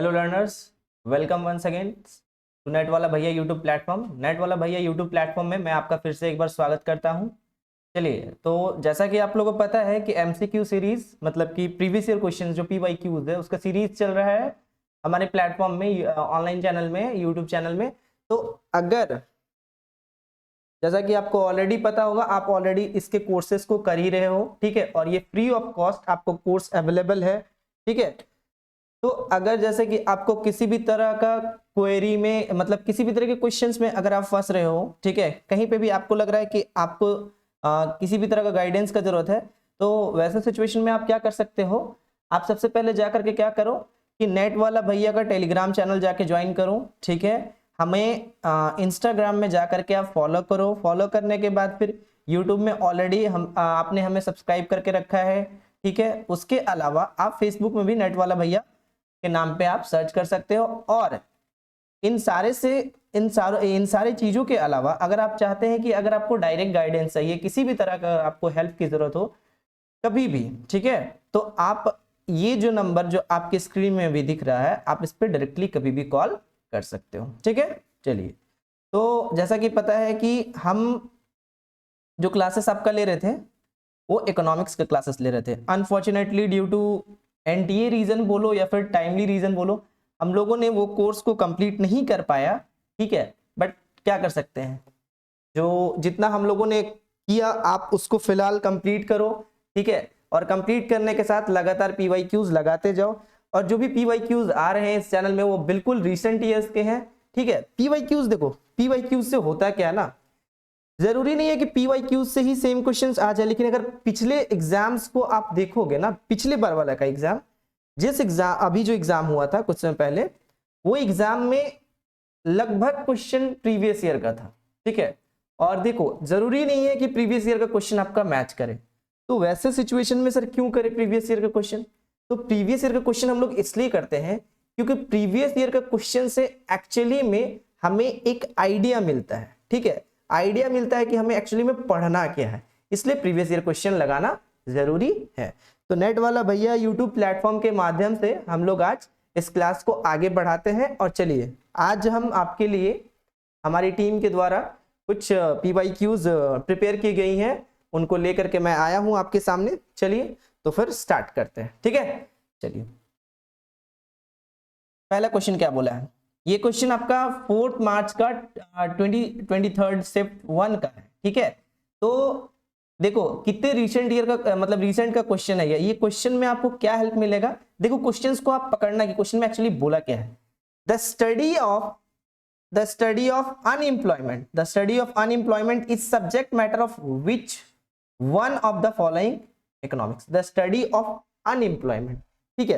Hello learners, welcome once again to Net Wala Bhaiya YouTube platform. Net Wala Bhaiya YouTube platform में मैं आपका फिर से एक बार स्वागत करता हूं। चलिए, तो जैसा कि आप लोगों को पता है कि एमसीक्यू सीरीज मतलब कि प्रीवियस ईयर क्वेश्चन जो पीवाईक्यूज है उसका सीरीज चल रहा है हमारे प्लेटफॉर्म में, ऑनलाइन चैनल में, यूट्यूब चैनल में। तो अगर जैसा कि आपको ऑलरेडी पता होगा, आप ऑलरेडी इसके कोर्सेज को कर ही रहे हो, ठीक है, और ये फ्री ऑफ कॉस्ट आपको कोर्स अवेलेबल है, ठीक है। तो अगर जैसे कि आपको किसी भी तरह का क्वेरी में मतलब किसी भी तरह के क्वेश्चंस में अगर आप फंस रहे हो, ठीक है, कहीं पे भी आपको लग रहा है कि आपको किसी भी तरह का गाइडेंस का जरूरत है, तो वैसे सिचुएशन में आप क्या कर सकते हो। आप सबसे पहले जा करके क्या करो कि नेट वाला भैया का टेलीग्राम चैनल जाके ज्वाइन करो, ठीक है। हमें इंस्टाग्राम में जा करके आप फॉलो करो। फॉलो करने के बाद फिर यूट्यूब में ऑलरेडी आपने हमें सब्सक्राइब करके रखा है, ठीक है। उसके अलावा आप फेसबुक में भी नेट वाला भैया के नाम पे आप सर्च कर सकते हो। और इन सारी चीजों के अलावा अगर आप चाहते हैं कि अगर आपको डायरेक्ट गाइडेंस चाहिए, किसी भी तरह का आपको हेल्प की जरूरत हो कभी भी, ठीक है, तो आप ये जो नंबर जो आपके स्क्रीन में भी दिख रहा है, आप इस पर डायरेक्टली कभी भी कॉल कर सकते हो, ठीक है। चलिए, तो जैसा कि पता है कि हम जो क्लासेस आपका ले रहे थे वो इकोनॉमिक्स के क्लासेस ले रहे थे। Unfortunately due to NTA reason बोलो या फिर टाइमली रीजन बोलो, हम लोगों ने वो कोर्स को कंप्लीट नहीं कर पाया, ठीक है। बट क्या कर सकते हैं, जो जितना हम लोगों ने किया आप उसको फिलहाल कंप्लीट करो, ठीक है। और कंप्लीट करने के साथ लगातार पीवाईक्यूज लगाते जाओ। और जो भी पीवाईक्यूज आ रहे हैं इस चैनल में वो बिल्कुल रिसेंट ईयर्स के हैं, ठीक है। पीवाईक्यूज देखो, पीवाईक्यूज से होता क्या है ना, जरूरी नहीं है कि पीवाईक्यूज से ही सेम क्वेश्चंस आ जाए, लेकिन अगर पिछले एग्जाम्स को आप देखोगे ना, पिछले बार वाला का एग्जाम, जिस एग्जाम अभी जो एग्जाम हुआ था कुछ समय पहले, वो एग्जाम में लगभग क्वेश्चन प्रीवियस ईयर का था, ठीक है। और देखो, जरूरी नहीं है कि प्रीवियस ईयर का क्वेश्चन आपका मैच करे। तो वैसे सिचुएशन में सर क्यों करे प्रीवियस ईयर का क्वेश्चन? तो प्रीवियस ईयर का क्वेश्चन हम लोग इसलिए करते हैं क्योंकि प्रीवियस ईयर का क्वेश्चन से एक्चुअली में हमें एक आइडिया मिलता है, ठीक है। आइडिया मिलता है कि हमें एक्चुअली में पढ़ना क्या है, इसलिए प्रीवियस ईयर क्वेश्चन लगाना जरूरी है। तो net Wala Bhaiya YouTube platform के माध्यम से हम लोग आज इस क्लास को आगे बढ़ाते हैं। और चलिए, आज हम आपके लिए हमारी टीम के द्वारा कुछ पीवाईक्यूज प्रिपेयर की गई हैं, उनको लेकर के मैं आया हूं आपके सामने। चलिए, तो फिर स्टार्ट करते हैं, ठीक है। चलिए, पहला क्वेश्चन क्या बोला है, ये क्वेश्चन आपका 4 मार्च का 23 शिफ्ट 1 का है, ठीक है। तो देखो कितने रिसेंट ईयर का मतलब रिसेंट का क्वेश्चन है ये क्वेश्चन में आपको क्या हेल्प मिलेगा। देखो, क्वेश्चंस को आप पकड़ना कि क्वेश्चन में एक्चुअली बोला क्या है। The study of unemployment is subject matter of which one of the following economics. The study of unemployment, ठीक है।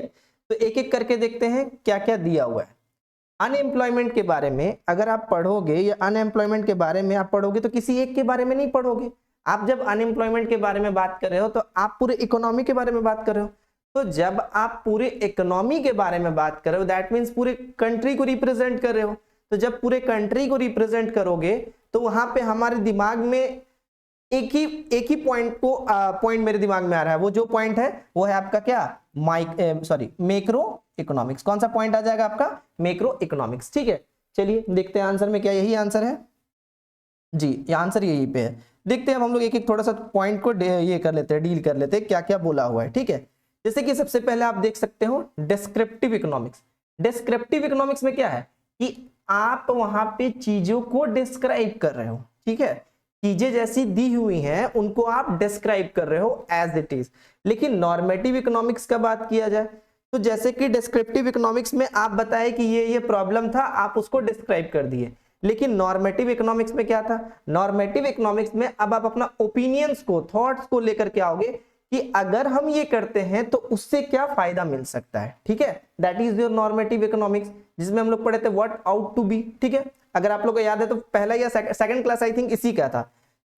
तो एक एक करके देखते हैं क्या क्या दिया हुआ है। अनएम्प्लॉयमेंट के बारे में अगर आप पढ़ोगे या अनएम्प्लॉयमेंट के बारे में आप पढ़ोगे तो किसी एक के बारे में नहीं पढ़ोगे। आप जब अनएम्प्लॉयमेंट के बारे में बात कर रहे हो तो आप पूरे इकोनॉमी के बारे में बात कर रहे हो। तो जब आप पूरे इकोनॉमी के बारे में बात कर रहे हो, दैट मीन्स पूरे कंट्री को रिप्रेजेंट कर रहे हो। तो जब पूरे कंट्री को रिप्रेजेंट करोगे तो वहां पे हमारे दिमाग में एक ही पॉइंट मेरे दिमाग में आ रहा है। वो जो पॉइंट है वो है आपका क्या, मैक्रो इकोनॉमिक्स। कौन सा पॉइंट आ जाएगा आपका, मैक्रो इकोनॉमिक्स, ठीक है। चलिए देखते हैं आंसर में क्या यही आंसर है जी, ये आंसर यही पे है। देखते हैं, अब हम लोग एक एक थोड़ा सा पॉइंट को ये कर लेते हैं, डील कर लेते हैं क्या क्या बोला हुआ है, ठीक है। जैसे कि सबसे पहले आप देख सकते हो डिस्क्रिप्टिव इकोनॉमिक्स। डिस्क्रिप्टिव इकोनॉमिक्स में क्या है कि आप वहां पे चीजों को डिस्क्राइब कर रहे हो, ठीक है। चीजें जैसी दी हुई हैं उनको आप डिस्क्राइब कर रहे हो एज इट इज। लेकिन नॉर्मेटिव इकोनॉमिक्स का बात किया जाए तो जैसे कि डिस्क्रिप्टिव इकोनॉमिक्स में आप बताए कि ये प्रॉब्लम था, आप उसको डिस्क्राइब कर दिए। लेकिन नॉर्मेटिव इकोनॉमिक्स में क्या था, नॉर्मेटिव इकोनॉमिक्स में अब आप अपना ओपिनियंस को, थॉट्स को लेकर के आओगे कि अगर हम ये करते हैं तो उससे क्या फायदा मिल सकता है, ठीक है। That is your normative economics, जिसमें हम लोग पढ़े थे व्हाट आउट टू बी, ठीक है। अगर आप लोग को याद है तो पहला या सेकंड क्लास आई थिंक इसी का था।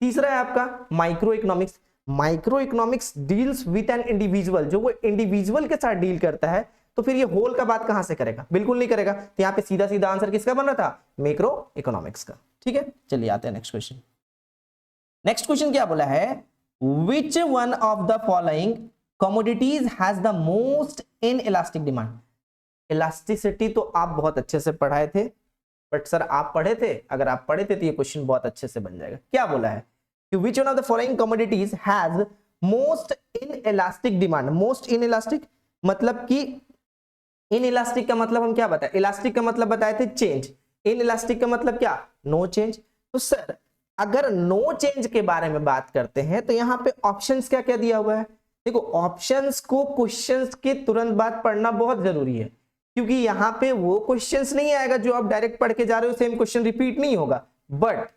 तीसरा है आपका micro economics. Micro economics deals with an individual, जो वो इंडिविजुअल के साथ डील करता है। तो फिर ये होल का बात कहां से करेगा, बिल्कुल नहीं करेगा। तो यहाँ पे सीधा सीधा आंसर किसका बन रहा था, मैक्रो इकोनॉमिक्स का, ठीक है। चलिए आते हैं नेक्स्ट क्वेश्चन। नेक्स्ट क्वेश्चन क्या बोला है, which one of the following commodities has the most in elastic demand. Elasticity तो आप बहुत अच्छे से पढ़ाए थे, बट सर आप पढ़े थे, अगर आप पढ़े थे तो ये क्वेश्चन बहुत अच्छे से बन जाएगा। क्या बोला है कि विच one of the following commodities has most inelastic demand. Most inelastic मतलब कि इनइलास्टिक का मतलब हम क्या बताए, इलास्टिक का मतलब बताए थे चेंज, इनइलास्टिक का मतलब क्या, नो चेंज। तो सर अगर नो चेंज के बारे में बात करते हैं तो यहाँ पे ऑप्शंस क्या क्या दिया हुआ है। देखो ऑप्शंस को क्वेश्चंस के तुरंत बाद पढ़ना बहुत जरूरी है, क्योंकि यहाँ पे वो क्वेश्चंस नहीं आएगा जो आप डायरेक्ट पढ़ के जा रहे हो, सेम क्वेश्चन रिपीट नहीं होगा। बट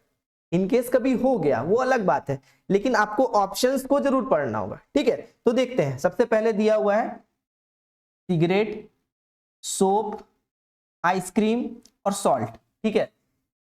इनकेस कभी हो गया वो अलग बात है, लेकिन आपको ऑप्शंस को जरूर पढ़ना होगा। ठीक है, तो देखते हैं। सबसे पहले दिया हुआ है सिगरेट, सोप, आइसक्रीम और सॉल्ट। ठीक है,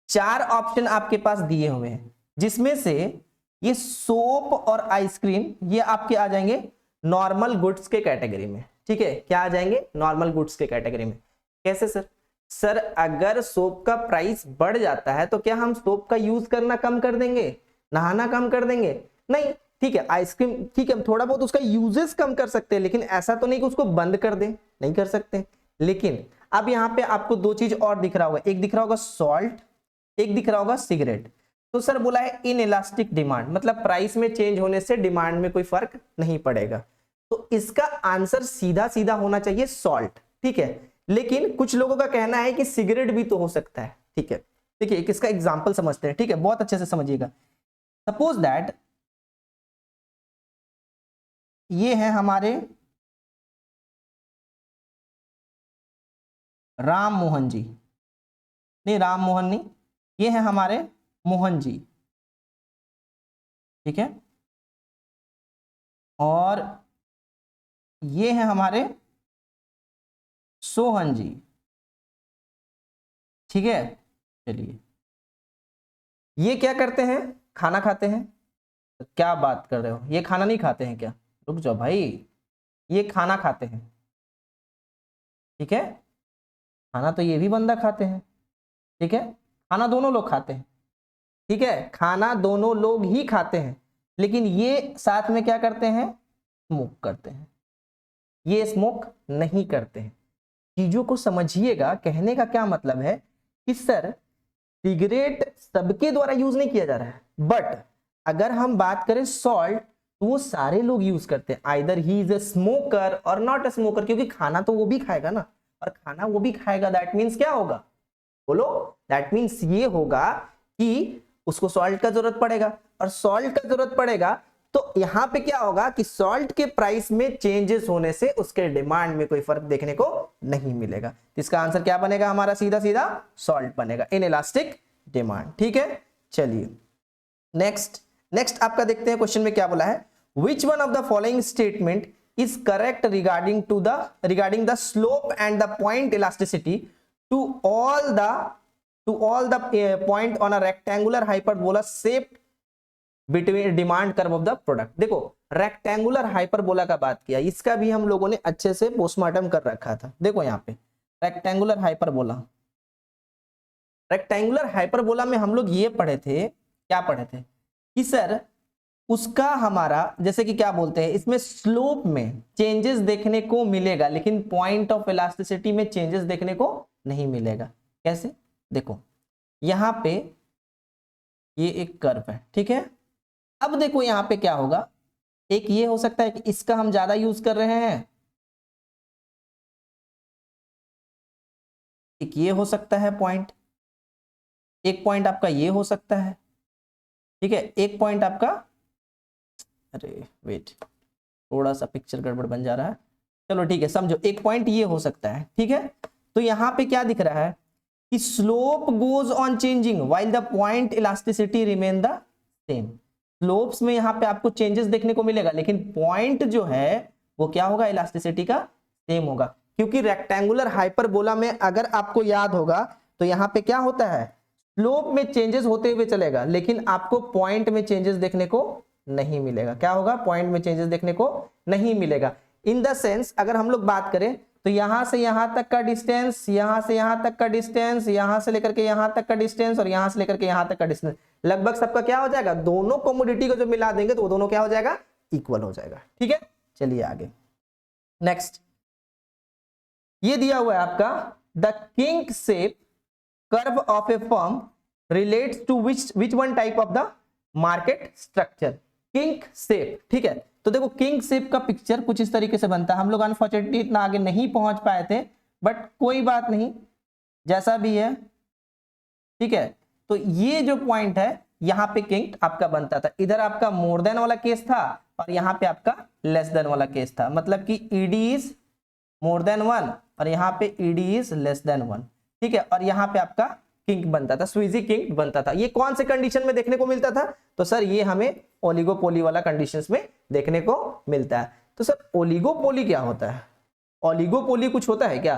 4 ऑप्शन आपके पास दिए हुए हैं, जिसमें से ये सोप और आइसक्रीम ये आपके आ जाएंगे नॉर्मल गुड्स के कैटेगरी में। ठीक है, क्या आ जाएंगे, नॉर्मल गुड्स के कैटेगरी में। कैसे सर? सर अगर सोप का प्राइस बढ़ जाता है तो क्या हम सोप का यूज करना कम कर देंगे, नहाना कम कर देंगे? नहीं। ठीक है, आइसक्रीम ठीक है, थोड़ा बहुत उसका यूजेस कम कर सकते हैं, लेकिन ऐसा तो नहीं कि उसको बंद कर दें, नहीं कर सकते। लेकिन अब यहाँ पे आपको 2 चीज और दिख रहा होगा, एक दिख रहा होगा सॉल्ट, एक दिख रहा होगा सिगरेट। तो सर बोला है इन इलास्टिक डिमांड, मतलब प्राइस में चेंज होने से डिमांड में कोई फर्क नहीं पड़ेगा। तो इसका आंसर सीधा सीधा होना चाहिए सॉल्ट। ठीक है, लेकिन कुछ लोगों का कहना है कि सिगरेट भी तो हो सकता है। ठीक है, देखिए एक इसका एग्जांपल समझते हैं। ठीक है, बहुत अच्छे से समझिएगा। सपोज दैट ये है हमारे राम मोहन जी, नहीं राम मोहन नहीं, ये है हमारे मोहन जी। ठीक है, और ये है हमारे सोहन जी। ठीक है, चलिए ये क्या करते हैं, खाना खाते हैं। तो क्या बात कर रहे हो, ये खाना नहीं खाते हैं क्या? रुक जाओ भाई, ये खाना खाते हैं। ठीक है, खाना तो ये भी बंदा खाते हैं। ठीक है, खाना दोनों लोग खाते हैं। ठीक है, खाना दोनों लोग ही खाते हैं, लेकिन ये साथ में क्या करते हैं, स्मोक करते हैं। ये स्मोक नहीं करते हैं। चीजों को समझिएगा, कहने का क्या मतलब है कि सर सिगरेट सबके द्वारा यूज नहीं किया जा रहा है, बट अगर हम बात करें सॉल्ट तो वो सारे लोग यूज करते हैं, either he is a smoker और नॉट अ स्मोकर, क्योंकि खाना तो वो भी खाएगा ना, और खाना वो भी खाएगा, दैट मीन्स क्या होगा, बोलो, दैट मीन्स ये होगा कि उसको सॉल्ट का जरूरत पड़ेगा, और सॉल्ट का जरूरत पड़ेगा तो यहां पे क्या होगा कि सॉल्ट के प्राइस में चेंजेस होने से उसके डिमांड में कोई फर्क देखने को नहीं मिलेगा। इसका आंसर क्या बनेगा हमारा, सीधा सीधा सॉल्ट बनेगा, इनइलास्टिक डिमांड। ठीक है, चलिए नेक्स्ट आपका देखते हैं क्वेश्चन में क्या बोला है। Which one of the following statement is correct regarding the slope and the point elasticity to all the point on a rectangular hyperbola shaped between demand curve of the product. देखो rectangular hyperbola का बात किया, इसका भी हम लोगों ने अच्छे से पोस्टमार्टम कर रखा था। देखो यहाँ पे रेक्टेंगुलर हाइपरबोला में हम लोग ये पढ़े थे, क्या पढ़े थे कि सर उसका हमारा जैसे कि क्या बोलते हैं, इसमें स्लोप में चेंजेस देखने को मिलेगा, लेकिन पॉइंट ऑफ इलास्टिसिटी में चेंजेस देखने को नहीं मिलेगा। कैसे? देखो यहां पे ये एक कर्व है। ठीक है, अब देखो यहां पे क्या होगा, एक ये हो सकता है कि इसका हम ज्यादा यूज कर रहे हैं, एक ये हो सकता है पॉइंट, एक पॉइंट आपका ये हो सकता है। ठीक है, एक पॉइंट आपका, अरे वेट थोड़ा सा पिक्चर गड़बड़ बन जा रहा है, चलो ठीक है समझो, एक पॉइंट ये हो सकता है। ठीक है, तो यहां पे क्या दिख रहा है कि slope goes on changing while the point elasticity remain the same. Slopes में यहां पे आपको चेंजेस देखने को मिलेगा, लेकिन पॉइंट जो है वो क्या होगा, इलास्टिसिटी का सेम होगा। क्योंकि रेक्टेंगुलर हाइपरबोला में अगर आपको याद होगा तो यहां पे क्या होता है, स्लोप में चेंजेस होते हुए चलेगा, लेकिन आपको पॉइंट में चेंजेस देखने को नहीं मिलेगा। क्या होगा, पॉइंट में चेंजेस देखने को नहीं मिलेगा। इन द सेंस अगर हम लोग बात करें तो यहां से यहां तक का डिस्टेंस, यहां से यहां तक का डिस्टेंस, यहां से लेकर के यहां तक का डिस्टेंस, और यहां से लेकर के यहां तक का डिस्टेंस, लगभग सबका क्या हो जाएगा, दोनों कमोडिटी को जो मिला देंगे तो वो दोनों क्या हो जाएगा, इक्वल हो जाएगा। ठीक है, चलिए आगे नेक्स्ट। ये दिया हुआ है आपका the kink shape curve of a firm relates to which one type of the market structure. Kink shape, ठीक है। तो देखो किंग शेप का पिक्चर कुछ इस तरीके से बनता है। हम लोग अनफॉर्चुनेटली इतना आगे नहीं पहुंच पाए थे, बट कोई बात नहीं, जैसा भी है, ठीक है। तो ये जो पॉइंट है यहाँ पे किंग आपका बनता था। इधर आपका मोर देन वाला केस था और यहाँ पे आपका लेस देन वाला केस था। मतलब कि ED is more then one और यहाँ पे ED is less than one, ठीक है। और यहाँ पे आपका किंग बनता था, स्वीजी किंग बनता था। ये कौन से कंडीशन में देखने को मिलता था? तो सर ये हमें ओलिगोपोली वाला कंडीशंस में देखने को मिलता है। तो सर ओलिगोपोली क्या होता है? ओलिगोपोली कुछ होता है क्या?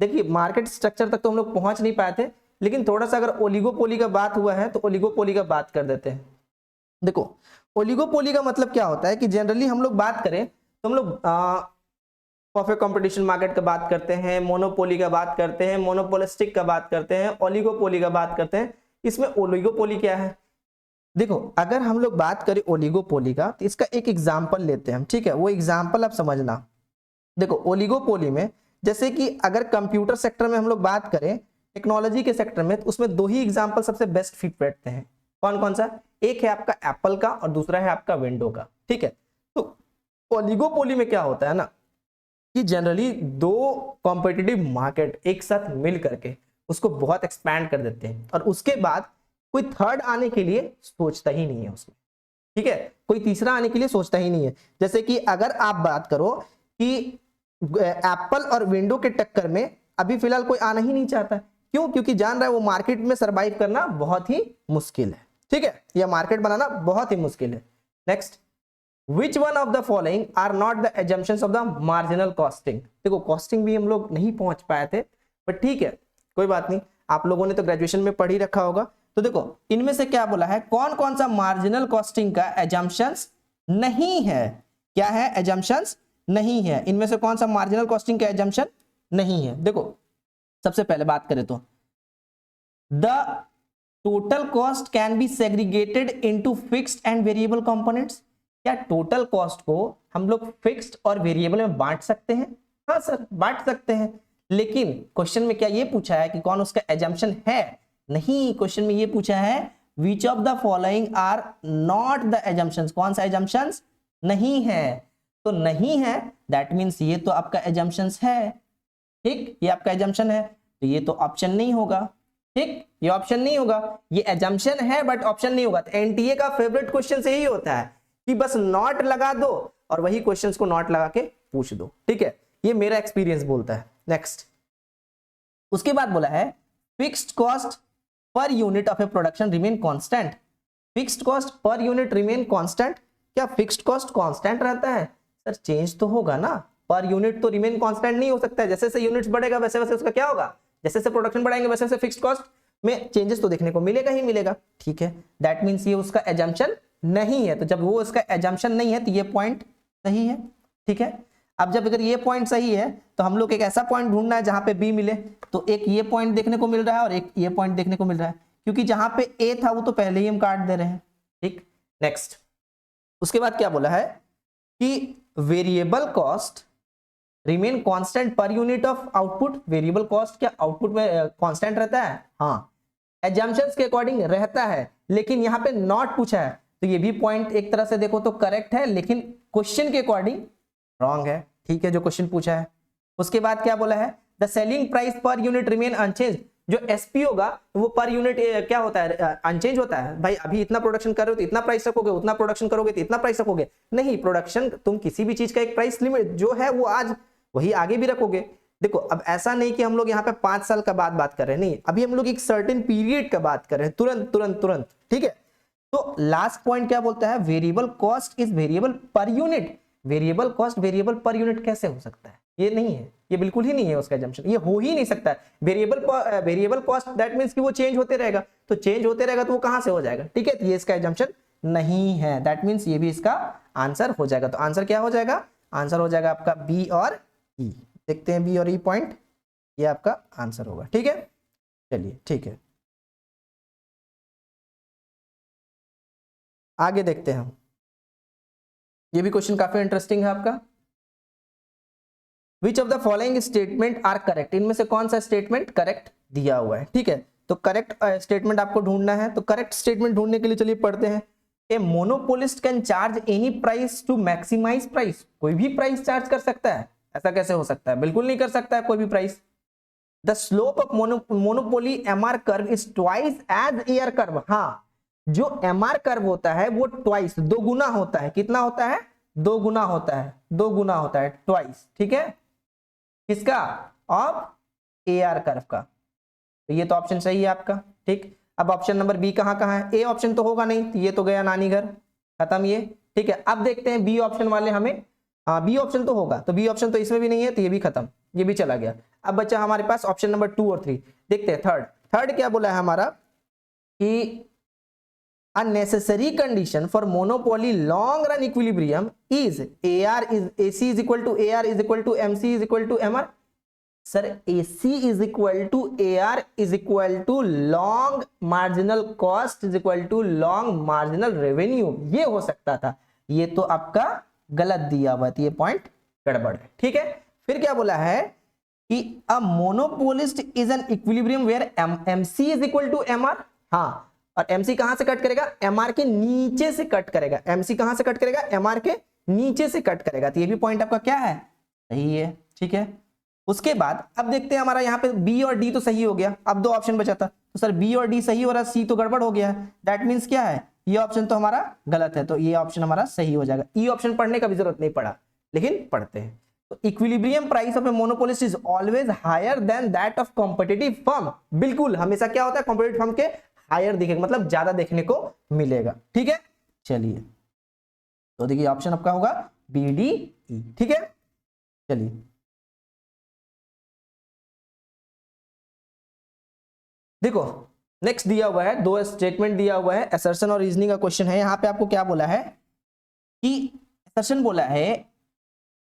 देखिए मार्केट स्ट्रक्चर तक तो हम लोग पहुंच नहीं पाए थे, लेकिन थोड़ा सा अगर ओलिगोपोली का बात हुआ है तो ओलिगोपोली का बात कर देते हैं। देखो ओलिगोपोली का मतलब क्या होता है कि जनरली हम लोग बात करें तो हम लोग परफेक्ट कंपटीशन मार्केट का बात करते हैं, मोनोपोली का बात करते हैं, मोनोपोलिस्टिक का बात करते हैं, ओलिगोपोली का बात करते हैं। इसमें ओलिगोपोली क्या है? देखो अगर हम लोग बात करें ओलिगोपोली का तो इसका एक एग्जांपल लेते हैं हम, ठीक है। वो एग्जांपल आप समझना। देखो ओलिगोपोली में जैसे कि अगर कंप्यूटर सेक्टर में हम लोग बात करें, टेक्नोलॉजी के सेक्टर में, तो उसमें दो ही एग्जांपल सबसे बेस्ट फिट बैठते हैं। कौन कौन सा? एक है आपका एप्पल का और दूसरा है आपका विंडो का, ठीक है। तो ओलिगोपोली में क्या होता है ना कि जनरली दो कॉम्पिटिटिव मार्केट एक साथ मिल करके उसको बहुत एक्सपैंड कर देते हैं और उसके बाद कोई थर्ड आने के लिए सोचता ही नहीं है उसमें, ठीक है। कोई तीसरा आने के लिए सोचता ही नहीं है। जैसे कि अगर आप बात करो कि एप्पल और विंडो के टक्कर में अभी फिलहाल कोई आना ही नहीं चाहता। क्यों? क्योंकि जान रहा है वो मार्केट में सरवाइव करना बहुत ही मुश्किल है, ठीक है। यह मार्केट बनाना बहुत ही मुश्किल है। Next, Which one of the following are not the assumptions of the marginal costing? देखो कॉस्टिंग भी हम लोग नहीं पहुंच पाए थे, पर ठीक है कोई बात नहीं, आप लोगों ने तो ग्रेजुएशन में पढ़ ही रखा होगा। तो देखो इनमें से क्या बोला है, कौन कौन सा मार्जिनल कॉस्टिंग का एजम्पशंस नहीं है? क्या है? एजम्पशंस नहीं है। इनमें से कौन सा मार्जिनल कॉस्टिंग का एजम्पशन नहीं है? देखो सबसे पहले बात करें तो the total cost can be segregated into fixed and variable components. क्या टोटल कॉस्ट को हम लोग फिक्स्ड और वेरिएबल में बांट सकते हैं? हाँ सर बांट सकते हैं, लेकिन क्वेश्चन में क्या ये पूछा है कि कौन उसका एजम्पशन है? नहीं, क्वेश्चन में ये पूछा है which of the following are not the assumptions. कौन सा एजम्पशंस नहीं है? तो नहीं है दैट मीन्स ये तो आपका एजम्पशंस है, ठीक, ये आपका एजम्पशन है, तो ये तो ऑप्शन नहीं होगा, ठीक, ये ऑप्शन नहीं होगा। ये एजम्पशन है बट ऑप्शन नहीं होगा। तो एनटीए का फेवरेट क्वेश्चन से यही होता है कि बस नॉट लगा दो और वही क्वेश्चंस को नॉट लगा के पूछ दो, ठीक है। ये मेरा एक्सपीरियंस बोलता है। नेक्स्ट, उसके बाद बोला है fixed cost per unit of A production remain constant. Fixed cost per unit remain constant. क्या फिक्स्ड कॉस्ट कांस्टेंट रहता है? सर चेंज तो होगा ना, पर यूनिट तो रिमेन कांस्टेंट नहीं हो सकता है। जैसे जैसे यूनिट्स बढ़ेगा वैसे वैसे उसका क्या होगा, जैसे जैसे प्रोडक्शन बढ़ाएंगे वैसे वैसे फिक्स्ड कॉस्ट में चेंजेस तो देखने को मिलेगा ही मिलेगा, ठीक है। दैट मींस ये उसका एजम्पशन नहीं है। तो जब वो इसका एजम्पशन नहीं है तो ये पॉइंट सही है, ठीक है। अब जब अगर ये पॉइंट सही है तो हम लोग एक ऐसा पॉइंट ढूंढना है जहां पे बी मिले। तो एक ये पॉइंट देखने को मिल रहा है और एक ये पॉइंट देखने को मिल रहा है, क्योंकि जहां पे ए था वो तो पहले ही हम काट दे रहे हैं, ठीक। नेक्स्ट, उसके बाद क्या बोला है कि variable cost remain constant per unit of output. Variable cost क्या आउटपुट में कांस्टेंट रहता है? हाँ, एजम्पशंस के अकॉर्डिंग रहता है, लेकिन यहाँ पे नॉट पूछा है। तो ये भी पॉइंट एक तरह से देखो तो करेक्ट है, लेकिन क्वेश्चन के अकॉर्डिंग रॉन्ग है, ठीक है, जो क्वेश्चन पूछा है। उसके बाद क्या बोला है, the selling price per unit remain unchange. जो एसपी होगा वो पर यूनिट क्या होता है, अनचेंज होता है। भाई अभी इतना प्रोडक्शन कर रहे हो तो इतना प्राइस रखोगे, उतना प्रोडक्शन करोगे तो इतना प्राइस रखोगे। नहीं, प्रोडक्शन तुम किसी भी चीज का एक प्राइस लिमिट जो है वो आज वही आगे भी रखोगे। देखो अब ऐसा नहीं कि हम लोग यहाँ पे 5 साल का बात कर रहे हैं, नहीं, अभी हम लोग एक सर्टेन पीरियड का बात कर रहे हैं, तुरंत तुरंत तुरंत, ठीक है। तो लास्ट पॉइंट क्या बोलता है, variable cost is variable per unit. Variable cost variable per unit कैसे हो सकता है? ये नहीं है, ये बिल्कुल ही नहीं है उसका एजम्पशन, ये हो ही नहीं सकता है। वेरिएबल कॉस्ट दैट मींस कि वो चेंज होते रहेगा, तो चेंज होते रहेगा तो वो कहां से हो जाएगा, ठीक है। तो ये इसका एजम्पशन नहीं है, दैट मींस ये भी इसका आंसर हो जाएगा। तो आंसर क्या हो जाएगा? आंसर हो जाएगा आपका बी और ई। देखते हैं बी और ई पॉइंट, ये आपका आंसर होगा, ठीक है। चलिए ठीक है, आगे देखते हैं हम। ये भी क्वेश्चन काफी इंटरेस्टिंग है आपका। Which of the following statement are correct, इनमें से कौन सा स्टेटमेंट करेक्ट दिया हुआ है, ठीक है। तो करेक्ट स्टेटमेंट आपको ढूंढना है, तो करेक्ट स्टेटमेंट ढूंढने के लिए चलिए पढ़ते हैं। A monopolist can charge any price to maximise price, कोई भी प्राइस चार्ज कर सकता है, ऐसा कैसे हो सकता है, बिल्कुल नहीं कर सकता है कोई भी price. The slope of monopoly MR curve is twice as AR curve, हाँ जो एमआर कर्व होता है वो ट्वाइस, दो गुना होता है, कितना होता है, दो गुना होता है, दो गुना होता है, ट्वाइस, ठीक है, किसका, ऑफ एआर कर्व का। तो ये तो ऑप्शन सही है आपका, ठीक। अब ऑप्शन नंबर बी कहां कहां है, ए ऑप्शन तो होगा नहीं, तो ये तो गया नानी घर, खत्म ये, ठीक है। अब देखते हैं बी ऑप्शन वाले हमें, हाँ बी ऑप्शन तो होगा, तो बी ऑप्शन तो इसमें भी नहीं है, तो ये भी खत्म, ये भी चला गया। अब बच्चा हमारे पास ऑप्शन नंबर 2 और 3, देखते हैं थर्ड। थर्ड क्या बोला है हमारा कि a necessary condition for monopoly long run equilibrium is AR is AC is equal to AR is equal to MC is equal to MR। Sir AC is equal to AR is equal to long marginal cost is equal to long marginal revenue, ये हो सकता था, ये तो आपका गलत दिया हुआ है, ये पॉइंट गड़बड़ है, ठीक है। फिर क्या बोला है कि a monopolist is an equilibrium where MC is equal to MR, हाँ, और MC कहां से कट करेगा, MR के नीचे से कट करेगा, MC कहां से कट करेगा, MR के नीचे से कट करेगा, तो ये भी पॉइंट आपका क्या है, सही है, ठीक है। उसके बाद अब देखते हैं हमारा यहाँ पे B और D तो सही हो गया, अब दो ऑप्शन बचा था, तो सर B और D सही हो रहा है, C तो गड़बड़ हो गया है, दैट मीन्स क्या है, ये ऑप्शन तो हमारा गलत है, तो ये ऑप्शन हमारा सही हो जाएगा। ई ऑप्शन पढ़ने का भी जरूरत नहीं पड़ा, लेकिन पढ़ते हैं। तो equilibrium price of a monopolist is always higher than that of competitive firm, बिल्कुल हमेशा क्या होता है, कॉम्पिटिटिव फर्म के हायर दिखेगा, मतलब ज्यादा देखने को मिलेगा, ठीक है। चलिए तो देखिए ऑप्शन आपका होगा बी डी ई, ठीक है। चलिए देखो नेक्स्ट दिया हुआ है, दो स्टेटमेंट दिया हुआ है, असर्शन और रीजनिंग का क्वेश्चन है। यहां पे आपको क्या बोला है कि असर्शन बोला है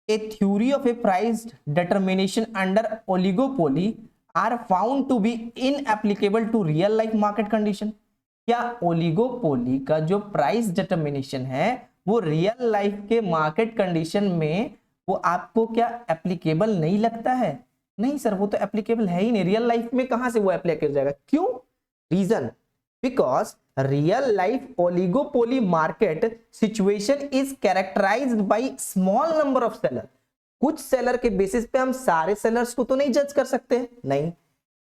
a theory of a price determination under oligopoly are found to be inapplicable to real life market condition. क्या ओलिगोपोली का जो प्राइस डिटरमिनेशन है वो रियल लाइफ के मार्केट कंडीशन में वो आपको क्या एप्लीकेबल नहीं लगता है? नहीं सर, वो तो एप्लीकेबल है ही नहीं, रियल लाइफ में कहां से वो एप्लीकेबल जाएगा? क्यों? Reason because real life oligopoly market situation is characterised by small number of seller. कुछ सेलर के बेसिस पे हम सारे सेलर्स को तो नहीं जज कर सकते, नहीं।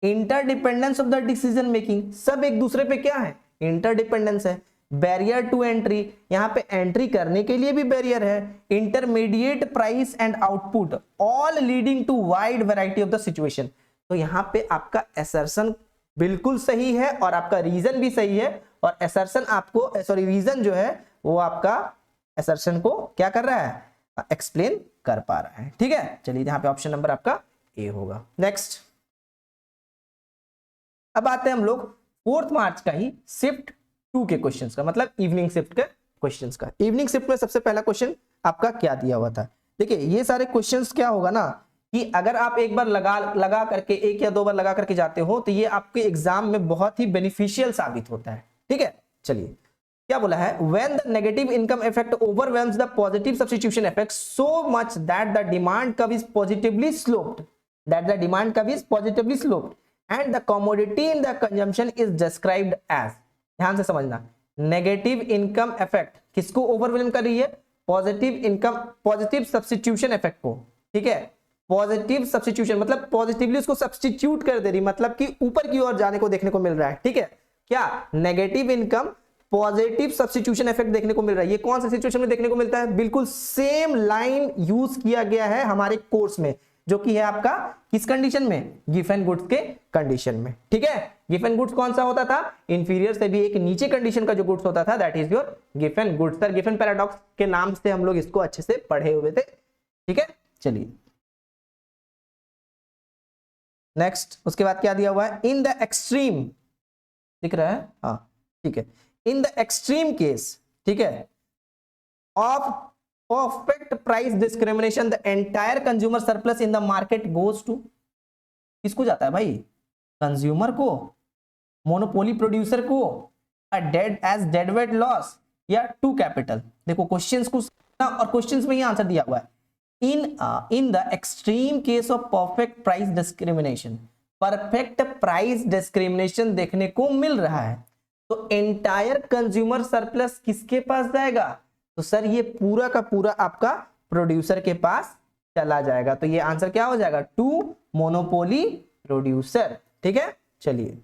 Interdependence of the decision making, सब एक दूसरे पे क्या है, इंटरडिपेंडेंस है। बैरियर टू एंट्री, यहां पे एंट्री करने के लिए भी बैरियर है। Intermediate price and output all leading to wide variety of the situation. तो यहां पे आपका असर्शन बिल्कुल सही है और आपका रीजन भी सही है, और असर्शन आपको सॉरी रीजन जो है वो आपका असर्शन को क्या कर रहा है, एक्सप्लेन कर पा रहा है, ठीक है। चलिए यहाँ पे ऑप्शन नंबर आपका ए होगा। नेक्स्ट अब आते हैं हम लोग 4 मार्च का ही शिफ्ट 2 के क्वेश्चंस का, मतलब इवनिंग शिफ्ट के क्वेश्चंस का। इवनिंग शिफ्ट में सबसे पहला क्वेश्चन आपका क्या दिया हुआ था? देखिए ये सारे क्वेश्चंस क्या होगा ना कि अगर आप एक बार लगा करके, एक या दो बार लगा करके जाते हो तो ये आपके एग्जाम में बहुत ही बेनिफिशियल साबित होता है, ठीक है। चलिए क्या बोला है, when the negative income effect overwhelms the positive substitution effect so much that the demand curve is positively sloped, and the commodity in the consumption is described as, ध्यान से समझना, नेगेटिव इनकम इफेक्ट किसको overwhelm कर रही है? Positive substitution effect को, ठीक है। पॉजिटिव सब्स्टिट्यूशन मतलब पॉजिटिवली उसको सब्स्टिट्यूट कर दे रही, मतलब कि ऊपर की ओर जाने को देखने को मिल रहा है, ठीक है। क्या? Negative income positive substitution effect देखने को मिल रहा है। ये कौन सा सिचुएशन में देखने को मिलता है? बिल्कुल सेम लाइन यूज किया गया है हमारे कोर्स में, जो कि है आपका किस कंडीशन में? गिवन गुड्स के कंडीशन में, ठीक है। गिवन गुड्स कौन सा होता था? इंफीरियर से भी एक नीचे कंडीशन का जो गुड्स होता था, that is your given goods. Sir given paradox के नाम से हम लोग इसको अच्छे से पढ़े हुए थे, ठीक है। चलिए नेक्स्ट, उसके बाद क्या दिया हुआ है? इन द एक्सट्रीम, दिख रहा है, हाँ ठीक है। इन द एक्सट्रीम केस, ठीक है, of perfect price discrimination the entire consumer surplus in the market goes to, किसको जाता है भाई? कंज्यूमर को, मोनोपोली प्रोड्यूसर को, डेड वेट लॉस, या टू कैपिटल। देखो क्वेश्चंस को और क्वेश्चंस में ही आंसर दिया हुआ है। In the extreme case of perfect price discrimination, perfect price discrimination देखने को मिल रहा है, तो एंटायर कंज्यूमर सरप्लस किसके पास जाएगा? तो सर ये पूरा का पूरा आपका प्रोड्यूसर के पास चला जाएगा। तो ये आंसर क्या हो जाएगा? To monopoly producer. ठीक है, चलिए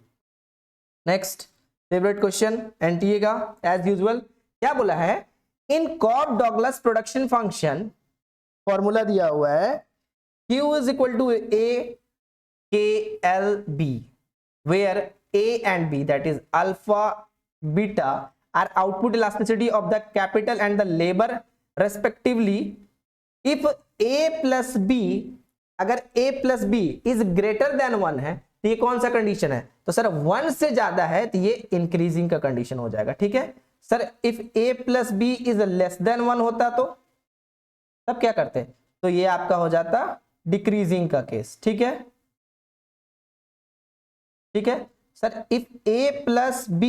नेक्स्ट फेवरेट क्वेश्चन एनटीए का एज यूजुअल क्या बोला है? In Cobb Douglas production function formula दिया हुआ है Q is equal to A K L B where A and B, that is alpha beta, are output elasticity of the capital and the labor respectively. If A plus B, अगर A plus B is greater than 1 है तो ये कौन सा condition है? तो sir 1 से ज्यादा है तो ये इंक्रीजिंग का कंडीशन हो जाएगा। ठीक है sir, if A plus B is less than 1 होता तो तब क्या करते? तो ये आपका हो जाता डिक्रीजिंग का केस। ठीक है, ठीक है sir, if A plus B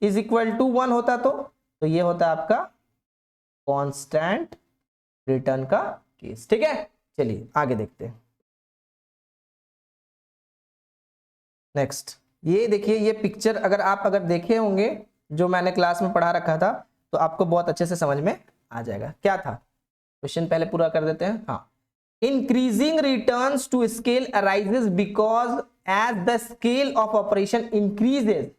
is equal to 1 होता तो ये होता आपका कांस्टेंट रिटर्न का केस। ठीक है, चलिए आगे देखते हैं। नेक्स्ट ये देखिए, ये पिक्चर अगर देखे होंगे जो मैंने क्लास में पढ़ा रखा था तो आपको बहुत अच्छे से समझ में आ जाएगा। क्या था क्वेश्चन, पहले पूरा कर देते हैं। हाँ, increasing returns to scale arises because as the scale of operation increases.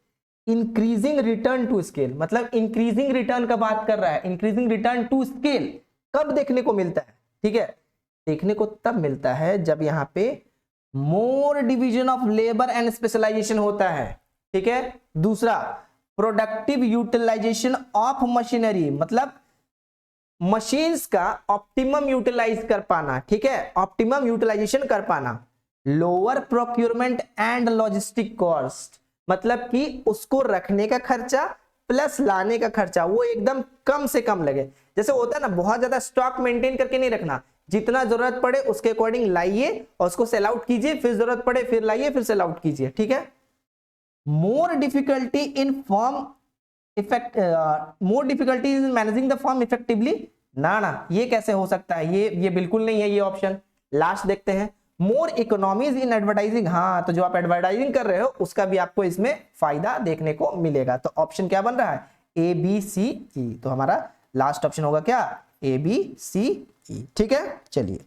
Increasing return to scale मतलब इंक्रीजिंग रिटर्न का बात कर रहा है। इंक्रीजिंग रिटर्न टू स्केल कब देखने को मिलता है? ठीक है, देखने को तब मिलता है जब यहाँ पे more division of labour and specialisation होता है। ठीक है, दूसरा प्रोडक्टिव यूटिलाइजेशन ऑफ मशीनरी मतलब मशीन्स का ऑप्टिमम यूटिलाइज कर पाना। ठीक है, ऑप्टिमम यूटिलाइजेशन कर पाना। Lower procurement and logistic cost मतलब कि उसको रखने का खर्चा प्लस लाने का खर्चा वो एकदम कम से कम लगे। जैसे होता है ना, बहुत ज्यादा स्टॉक मेंटेन करके नहीं रखना, जितना जरूरत पड़े उसके अकॉर्डिंग लाइए और उसको सेल आउट कीजिए, फिर जरूरत पड़े फिर लाइए फिर सेल आउट कीजिए। ठीक है, more difficulty in firm effect more difficulty in managing the firm effectively. ना ये कैसे हो सकता है? ये बिल्कुल नहीं है ये ऑप्शन। लास्ट देखते हैं, मोर इकोनॉमीज इन एडवर्टाइजिंग। हाँ, तो जो आप एडवर्टाइजिंग कर रहे हो उसका भी आपको इसमें फायदा देखने को मिलेगा। तो ऑप्शन क्या बन रहा है? ए बी सी ई। तो हमारा लास्ट ऑप्शन होगा क्या? ए बी सी ई। ठीक है, चलिए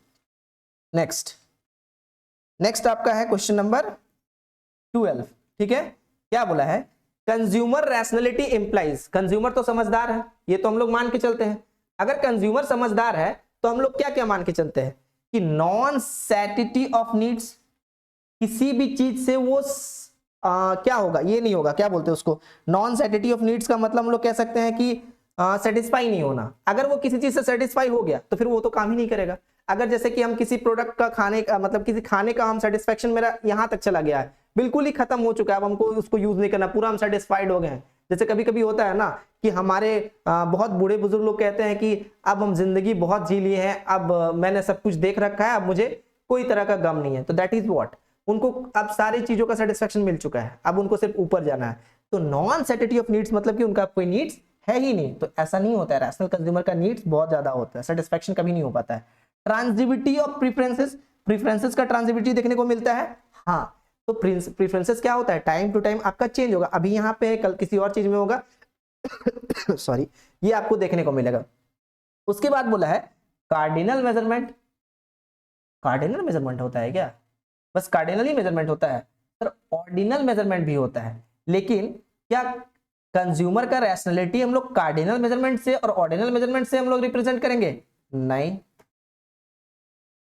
नेक्स्ट आपका है क्वेश्चन नंबर 12। ठीक है, क्या बोला है? Consumer rationality implies. कंज्यूमर तो समझदार है, ये तो हम लोग मान के चलते हैं। अगर कंज्यूमर समझदार है तो हम लोग क्या क्या मान के चलते हैं कि नॉन सैटिटी ऑफ नीड्स, किसी भी चीज से वो क्या होगा, ये नहीं होगा, क्या बोलते हैं उसको, नॉन सैटिटी ऑफ नीड्स का मतलब हम लोग कह सकते हैं कि सेटिस्फाई नहीं होना। अगर वो किसी चीज से सेटिस्फाई हो गया तो फिर वो तो काम ही नहीं करेगा। अगर जैसे कि हम किसी प्रोडक्ट का खाने का मतलब किसी खाने का हम सेटिस्फेक्शन मेरा यहाँ तक चला गया है, बिल्कुल ही खत्म हो चुका है, अब हमको उसको यूज नहीं करना, पूरा हम सेटिस्फाइड हो गए हैं। जैसे कभी कभी होता है ना कि हमारे बहुत बूढ़े बुजुर्ग लोग कहते हैं कि अब हम जिंदगी बहुत जी लिए हैं, अब मैंने सब कुछ देख रखा है, अब मुझे कोई तरह का गम नहीं है। तो दैट इज व्हाट, उनको अब सारी चीजों का सेटिस्फेक्शन मिल चुका है, अब उनको सिर्फ ऊपर जाना है। तो नॉन सैटिटी ऑफ नीड्स मतलब कि उनका कोई नीड्स है ही नहीं। तो ऐसा नहीं होता है, रैशनल कंज्यूमर का नीड्स बहुत ज्यादा होता है, सेटिस्फेक्शन कभी नहीं हो पाता है। ट्रांजिटिविटी ऑफ प्रेफरेंसेस, प्रेफरेंसेस का ट्रांजिटिविटी देखने को मिलता है। हाँ, तो प्रेफरेंसेस क्या होता है? टाइम टू टाइम आपका चेंज होगा, अभी यहाँ पे है कल किसी और चीज में होगा सॉरी, ये आपको देखने को मिलेगा। उसके बाद बोला है कार्डिनल मेजरमेंट। कार्डिनल मेजरमेंट होता है क्या? बस कार्डिनल ही मेजरमेंट होता है? सर ऑर्डिनल मेजरमेंट भी होता है, लेकिन क्या कंज्यूमर का रैशनैलिटी हम लोग कार्डिनल मेजरमेंट से और ऑर्डिनल मेजरमेंट से हम लोग रिप्रेजेंट करेंगे? नहीं।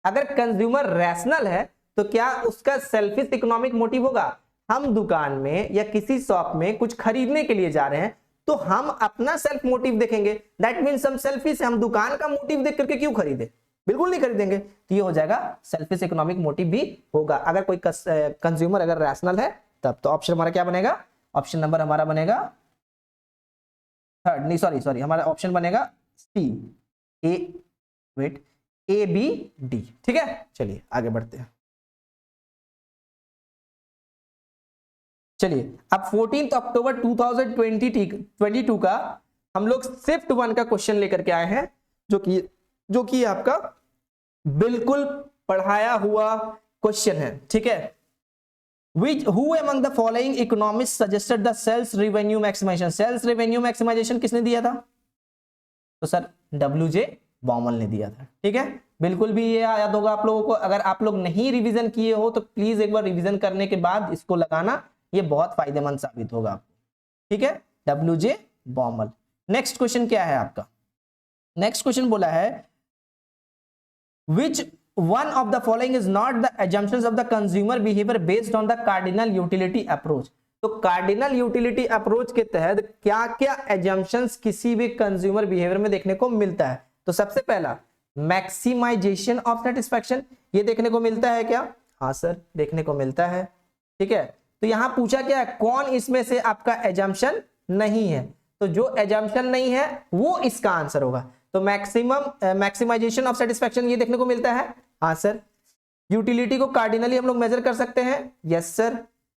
अगर कंज्यूमर रैशनल है तो क्या उसका सेल्फिश इकोनॉमिक मोटिव होगा? हम दुकान में या किसी शॉप में कुछ खरीदने के लिए जा रहे हैं तो हम अपना सेल्फ मोटिव देखेंगे, दैट मींस हम सेल्फिश है, हम दुकान का मोटिव देख करके क्यों खरीदे? बिल्कुल नहीं खरीदेंगे। तो ये हो जाएगा सेल्फिश इकोनॉमिक मोटिव भी होगा अगर कोई कंज्यूमर अगर रैशनल है तब। तो ऑप्शन हमारा क्या बनेगा? ऑप्शन नंबर हमारा बनेगा थर्ड, नहीं सॉरी हमारा ऑप्शन बनेगा सी, ए बी डी। ठीक है, चलिए आगे बढ़ते हैं। चलिए अब 14 अक्टूबर 2022 का हम लोग शिफ्ट 1 का क्वेश्चन लेकर के आए हैं, जो कि आपका बिल्कुल पढ़ाया हुआ क्वेश्चन है, ठीक है। Who among the following economists suggested the sales revenue maximization? Sales revenue maximisation किसने दिया था? तो सर WJ बॉमल ने दिया था, ठीक है। बिल्कुल भी ये याद होगा आप लोगों को। अगर आप लोग नहीं रिवीजन किए हो तो प्लीज एक बार रिवीजन करने के बाद इसको लगाना, ये बहुत फायदेमंद साबित होगा आपको, ठीक है। WJ Baumol. नेक्स्ट क्वेश्चन क्या है आपका? नेक्स्ट क्वेश्चन बोला है which one of the following is not the assumptions of the consumer behavior based on the cardinal utility approach? तो कार्डिनल यूटिलिटी अप्रोच के तहत क्या क्या एजम्पशंस किसी भी कंज्यूमर बिहेवियर में देखने को मिलता है? तो सबसे पहला मैक्सिमाइजेशन ऑफ सेटिस्फैक्शन, ये देखने को मिलता है क्या? हाँ सर, देखने को मिलता है, ठीक है। तो यहां पूछा क्या है, कौन इसमें से आपका एजम्पशन नहीं है? तो जो एजम्पशन नहीं है वो इसका आंसर होगा। तो मैक्सिमाइजेशन ऑफ सेटिस्फैक्शन ये देखने को मिलता है, हाँ सर। यूटिलिटी को कार्डिनली हम लोग मेजर कर सकते हैं, यस सर।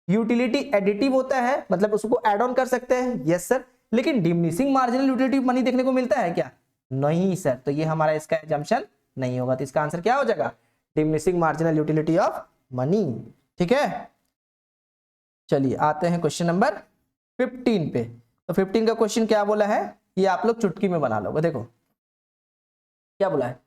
यूटिलिटी एडिटिव होता है, मतलब उसको ऐड ऑन कर सकते हैं, यस सर। लेकिन डिमिनिशिंग मार्जिनल यूटिलिटी मनी देखने को मिलता है क्या? नहीं सर। तो ये हमारा इसका एजम्पशन नहीं होगा। तो इसका आंसर क्या हो जाएगा? Diminishing marginal utility of money, ठीक है। चलिए आते हैं क्वेश्चन नंबर 15 पे। तो 15 का क्वेश्चन क्या बोला है, ये आप लोग चुटकी में बना लोगे। देखो क्या बोला है,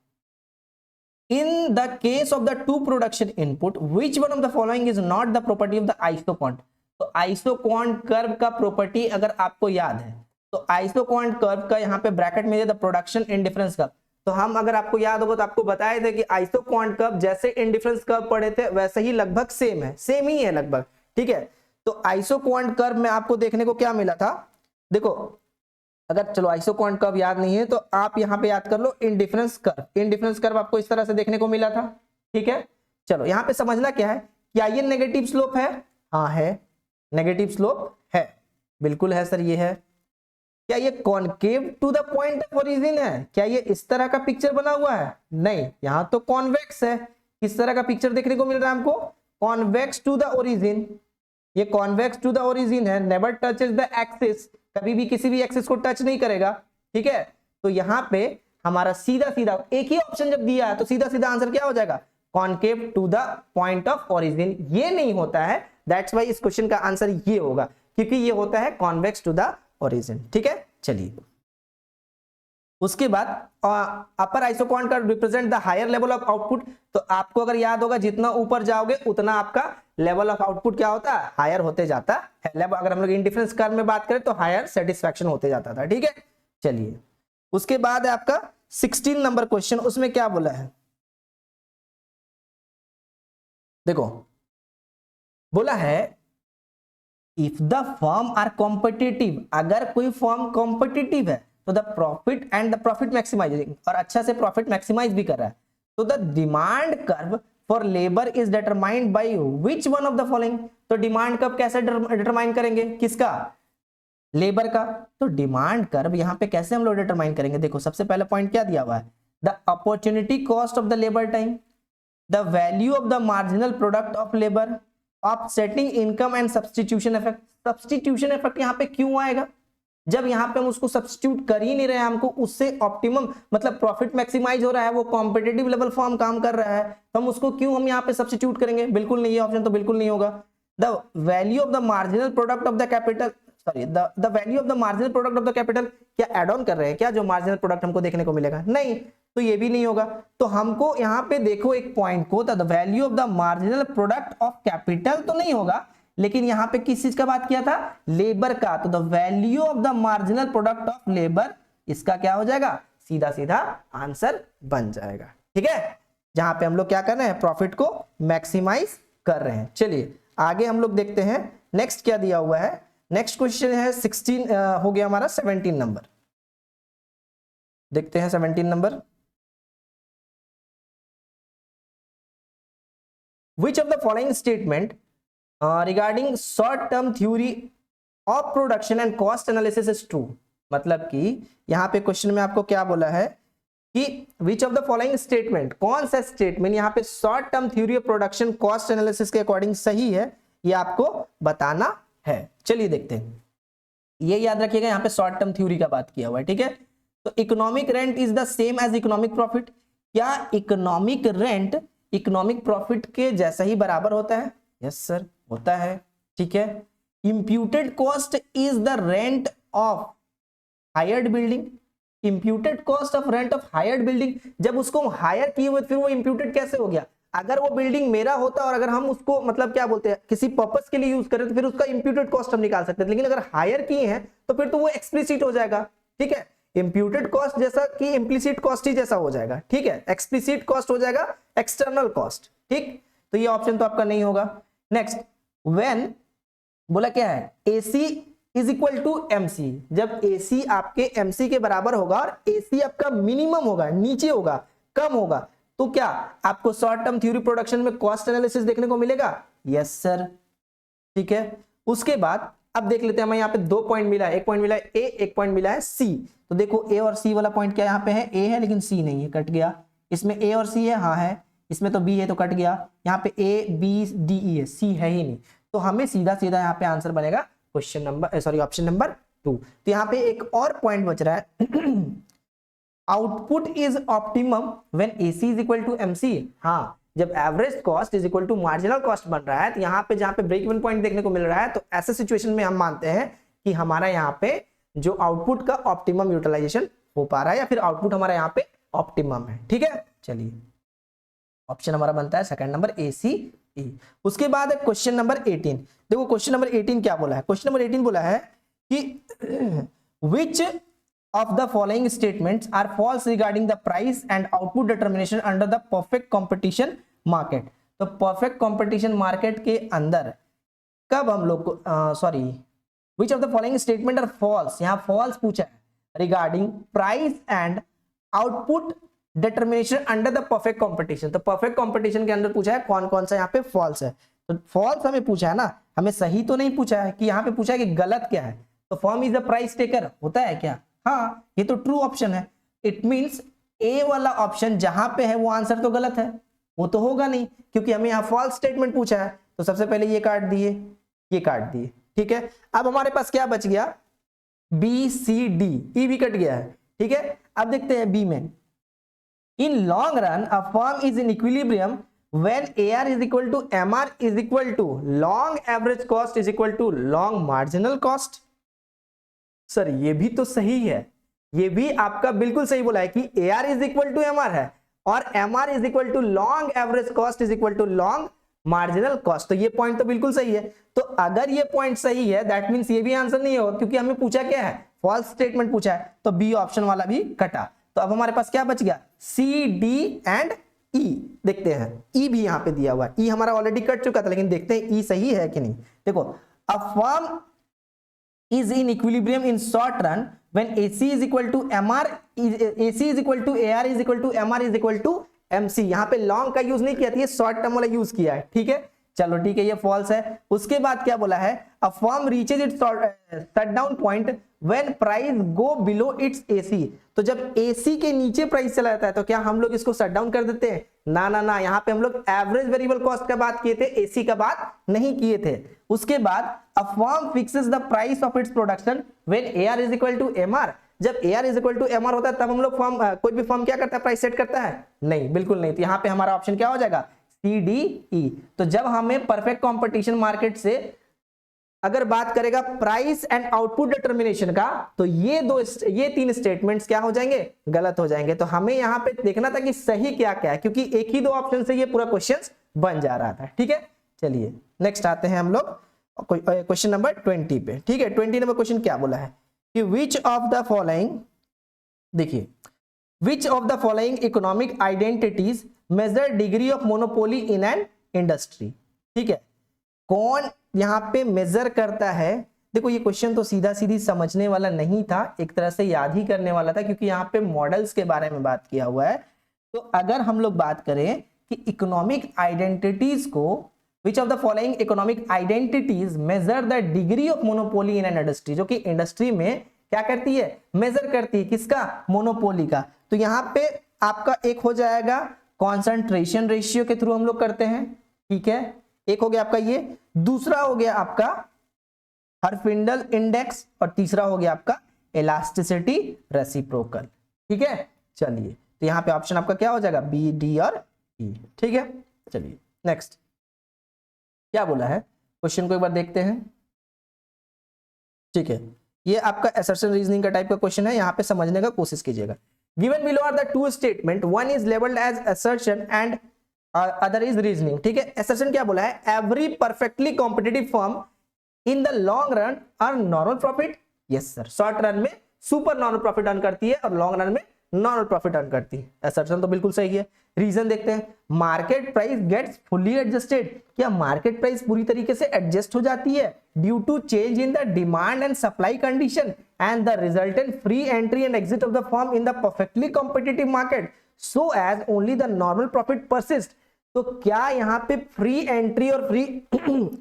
in the case of the two production input which one of the following is not the property of the isoquant? तो आइसोक्वांट कर्व का प्रॉपर्टी अगर आपको याद है तो आइसोक्वांट कर्व का यहाँ पे ब्रैकेट में द प्रोडक्शन इंडिफरेंस कर्व। तो हम अगर आपको याद होगा तो आपको बताए थे कि आइसोक्वांट कर्व जैसे इंडिफरेंस कर्व पढ़े थे वैसे ही लगभग सेम है, सेम ही है लगभग, ठीक है। तो आइसोक्वांट कर्व में आपको देखने को क्या मिला था? देखो अगर चलो आइसोक्वांट कर्व याद नहीं है तो आप यहां पे याद कर लो इंडिफरेंस कर्व। इंडिफरेंस कर्व आपको इस तरह से देखने को मिला था, ठीक है। चलो यहां पे समझना क्या है, क्या ये नेगेटिव स्लोप है? हाँ है, नेगेटिव स्लोप है, बिल्कुल है सर, ये है। क्या ये concave to the point of origin है? क्या ये इस तरह का पिक्चर बना हुआ है? नहीं, यहां तो कॉन्वेक्स है। किस तरह का पिक्चर देखने को मिल रहा है हमको? Convex to the origin. ये कॉन्वेक्स टू द ओरिजिन है, नेवर टचेस द एक्सिस, कभी भी किसी भी एक्सिस को टच नहीं करेगा, ठीक है। तो यहां पे हमारा सीधा सीधा एक ही ऑप्शन जब दिया है तो सीधा सीधा आंसर क्या हो जाएगा? Concave to the point of origin. ये नहीं होता है, दैट्स वाई इस क्वेश्चन का आंसर ये होगा, क्योंकि ये होता है कॉन्वेक्स टू द ओरिजिन, ठीक है। चलिए उसके बाद अपर आइसोक्वांट का represent the higher level of output. तो आपको अगर याद होगा जितना ऊपर जाओगे उतना आपका लेवल ऑफ आउटपुट क्या होता है? हायर होते जाता है। अगर हम लोग इंडिफरेंस कर्व में बात करें तो हायर सेटिस्फैक्शन होते जाता था, ठीक है। चलिए उसके बाद है आपका 16 नंबर क्वेश्चन। उसमें क्या बोला है देखो, बोला है if the firm are competitive, अगर कोई फर्म कॉम्पिटिटिव है तो the profit and the profit maximising, और अच्छा से प्रॉफिट मैक्सिमाइज भी कर रहा है, तो the demand curve for labour is determined by which one of the following? तो डिमांड कर्व कैसे डिटरमाइन करेंगे? किसका? लेबर का। तो डिमांड कर्व यहां पे कैसे हम लोग डिटरमाइन करेंगे? देखो सबसे पहला पॉइंट क्या दिया हुआ है, the opportunity cost of the labour time, the value of the marginal product of labour, offsetting income and substitution effect. Substitution effect यहां पे क्यों आएगा? जब यहां पे हम उसको सब्स्टिट्यूट कर ही नहीं रहे हैं, हमको उससे ऑप्टिमम मतलब प्रॉफिट मैक्सिमाइज हो रहा है, वो कॉम्पिटिटिव लेवल फॉर्म काम कर रहा है, तो हम उसको क्यों हम यहां पे सब्स्टिट्यूट करेंगे? बिल्कुल नहीं, ये ऑप्शन तो बिल्कुल नहीं होगा। The value of the marginal product of the capital, sorry the value of the marginal product of the capital, क्या एड ऑन कर रहे हैं क्या जो मार्जिनल प्रोडक्ट हमको देखने को मिलेगा? नहीं, तो ये भी नहीं होगा। तो हमको यहाँ पे देखो एक पॉइंट को, the value of the marginal product of capital तो नहीं होगा, लेकिन यहाँ पे किस चीज का बात किया था? लेबर का। तो the value of the marginal product of labour, इसका क्या हो जाएगा? सीधा सीधा आंसर बन जाएगा, ठीक है। जहां पे हम लोग क्या कर रहे हैं? प्रॉफिट को मैक्सिमाइज कर रहे हैं। चलिए आगे हम लोग देखते हैं नेक्स्ट क्या दिया हुआ है। नेक्स्ट क्वेश्चन है 16 हो गया हमारा 17 नंबर। देखते हैं 17 number. Which of the following statement regarding short term theory of production and cost analysis is true? मतलब कि यहाँ पे क्वेश्चन में आपको क्या बोला है कि which of the following statement, कौन सा स्टेटमेंट यहाँ पे short term theory of production cost analysis के अकॉर्डिंग सही है, ये आपको बताना है। चलिए देखते हैं, ये याद रखिएगा यहाँ पे शॉर्ट टर्म थ्योरी का बात किया हुआ है, ठीक है। तो economic rent is the same as economic profit, क्या इकोनॉमिक रेंट इकोनॉमिक प्रॉफिट के जैसा ही बराबर होता है? यस सर, होता है। ठीक है, imputed cost is the rent of hired building. Imputed cost of rent of hired building, जब उसको हायर किए हुए फिर वो इंप्यूटेड कैसे हो गया? अगर वो बिल्डिंग मेरा होता और अगर हम उसको मतलब क्या बोलते हैं किसी पर्पस के लिए यूज करें तो फिर उसका इंप्यूटेड कॉस्ट हम निकाल सकते हैं, लेकिन अगर हायर किए हैं तो फिर तो वो एक्सप्लिसिट हो जाएगा। ठीक है, इंप्यूटेड कॉस्ट जैसा कि इम्प्लिसिट कॉस्ट ही जैसा हो जाएगा। ठीक है, एक्सप्लिसिट कॉस्ट हो जाएगा एक्सटर्नल कॉस्ट। ठीक, तो ये ऑप्शन तो आपका नहीं होगा। नेक्स्ट, व्हेन बोला क्या है, AC is equal to MC, जब एसी आपके एमसी के बराबर होगा और एसी आपका मिनिमम होगा, नीचे होगा, कम होगा, तो क्या आपको शॉर्ट टर्म थ्योरी प्रोडक्शन में कॉस्ट एनालिसिस देखने को मिलेगा? Yes sir. ठीक है, उसके बाद अब देख लेते हैं, हमें यहाँ पे 2 पॉइंट मिला है, एक पॉइंट मिला है ए, एक पॉइंट मिला है सी। तो देखो ए और सी वाला पॉइंट क्या यहाँ पे है, ए है लेकिन सी नहीं है, कट गया। इसमें ए और सी है, हाँ है, इसमें तो बी है तो कट गया। यहाँ पे ए बी डी ई है, सी है ही नहीं, तो हमें सीधा सीधा यहाँ पे आंसर बनेगा question number sorry option number 2। तो यहाँ पे एक और पॉइंट बच रहा है, output is optimum when AC is equal to MC. हाँ, जब average cost is equal to marginal cost बन रहा है, तो यहाँ पे जहाँ पे ब्रेक इवन पॉइंट देखने को मिल रहा है, तो ऐसे सिचुएशन में हम मानते हैं कि हमारा यहाँ पे जो आउटपुट का ऑप्टिमम यूटिलाइजेशन हो पा रहा है, या फिर आउटपुट हमारा यहाँ पे ऑप्टिमम है। ठीक है, चलिए ऑप्शन हमारा बनता है सेकंड नंबर ए सी ई। उसके बाद है क्वेश्चन नंबर 18। देखो क्वेश्चन नंबर 18 क्या बोला है, क्वेश्चन नंबर 18 बोला है कि विच of the following statements are false regarding the price and output determination under the perfect competition market। तो perfect competition market के अंदर कब हम लोग को sorry which of the following statement are false, यहाँ false पूछा है regarding price and output determination under the perfect competition। तो perfect competition के अंदर पूछा है कौन कौन सा यहाँ पे false है। तो false हमें पूछा है ना, हमें सही तो नहीं पूछा है, कि यहाँ पे पूछा है कि गलत क्या है। तो firm is the price taker होता है क्या? हाँ, ये तो ट्रू ऑप्शन है। इट मींस ए वाला ऑप्शन जहां पे है वो आंसर तो गलत है, वो तो होगा नहीं, क्योंकि हमें यहाँ फॉल्स स्टेटमेंट पूछा है। तो सबसे पहले ये काट दिए, ये काट दिए। ठीक है, अब हमारे पास क्या बच गया, बी सी डी, ई भी कट गया है। ठीक है, अब देखते हैं बी में, in long run a firm is in equilibrium when AR is equal to MR is equal to long average cost is equal to long marginal cost. Sir ये भी तो सही है, ये भी आपका बिल्कुल सही बोला है कि AR is equal to MR है और MR is equal to long average cost is equal to long marginal cost. तो ये पॉइंट तो बिल्कुल सही है। तो अगर ये पॉइंट सही है दैट मींस ये भी आंसर नहीं होगा, क्योंकि हमें पूछा क्या है, फॉल्स स्टेटमेंट पूछा है। तो बी ऑप्शन वाला भी कटा। तो अब हमारे पास क्या बच गया, सी डी एंड ई। देखते हैं ई भी यहाँ पे दिया हुआ है, ई हमारा ऑलरेडी कट चुका था, लेकिन देखते हैं ई सही है कि नहीं। देखो, a firm is in equilibrium in short run when AC is equal to MR, AC is equal to AR is equal to MR is equal to MC। यहाँ पे लॉन्ग का यूज नहीं किया था, ये शॉर्ट टर्म वाला use किया है। ठीक है, चलो ठीक है, ये फॉल्स है। उसके बाद क्या बोला है, a firm reaches it's shut down point when price go below it's AC। तो जब AC के नीचे प्राइस चला जाता है तो क्या हम लोग इसको शट डाउन कर देते हैं? ना ना ना, यहाँ पे हम लोग एवरेज वेरिएबल कॉस्ट का बात किए थे, AC का बात नहीं किए थे। उसके बाद a firm fixes the price of its production when AR is equal to MR। जब AR is equal to MR होता है तब हम लोग फर्म कोई भी फर्म क्या करता है, प्राइस सेट करता है? नहीं, बिल्कुल नहीं। तो यहाँ पे हमारा ऑप्शन क्या हो जाएगा, CDE। तो जब हमें परफेक्ट कंपटीशन मार्केट से अगर बात करेगा प्राइस एंड आउटपुट डिटर्मिनेशन का, तो ये 3 स्टेटमेंट्स क्या हो जाएंगे, गलत हो जाएंगे। तो हमें यहाँ पे देखना था कि सही क्या क्या है, क्योंकि एक ही 2 ऑप्शन से ये पूरा क्वेश्चन बन जा रहा था। ठीक है, चलिए नेक्स्ट आते हैं हम लोग क्वेश्चन नंबर 20 पे। ठीक है, 20 नंबर क्वेश्चन क्या बोला है कि विच ऑफ द फॉलोइंग, देखिए, which of the following economic identities measure degree of monopoly in an industry. ठीक है, कौन यहाँ पे मेजर करता है? देखो ये क्वेश्चन तो सीधा सीधी समझने वाला नहीं था, एक तरह से याद ही करने वाला था, क्योंकि यहाँ पे मॉडल्स के बारे में बात किया हुआ है। तो अगर हम लोग बात करें कि इकोनॉमिक आइडेंटिटीज को, विच of the following economic identities measure the degree of monopoly in an industry, जो कि इंडस्ट्री में क्या करती है, मेजर करती है, किसका, मोनोपोली का। तो यहाँ पे आपका एक हो जाएगा कॉन्सेंट्रेशन रेशियो के थ्रू हम लोग करते हैं। ठीक है, एक हो गया आपका ये, दूसरा हो गया आपका हर्फिंडल इंडेक्स, और तीसरा हो गया आपका इलास्टिसिटी रेसिप्रोकल। ठीक है, चलिए तो यहाँ पे ऑप्शन आपका क्या हो जाएगा, बी, डी और ई। ठीक है, चलिए नेक्स्ट क्या बोला है, क्वेश्चन को एक बार देखते हैं। ठीक है, ये आपका असर्शन रीजनिंग का टाइप का क्वेश्चन है, यहाँ पे समझने का कोशिश कीजिएगा। Given below are the two statement, one is labelled as assertion and other is reasoning. ठीक है, असर्शन क्या बोला है, every perfectly competitive firm in the long run earn normal profit. Yes sir, short run में super normal profit earn करती है और long run में नॉर्मल प्रॉफिट अर्न करती है। असर्शन तो बिल्कुल सही है। रीजन देखते हैं, market price gets fully adjusted. क्या मार्केट प्राइस पूरी तरीके से एडजस्ट हो जाती है due to change in the demand and supply condition and the resultant free entry and exit of the firm in the perfectly competitive market so as only the normal profit persist. तो क्या यहाँ पे free entry और free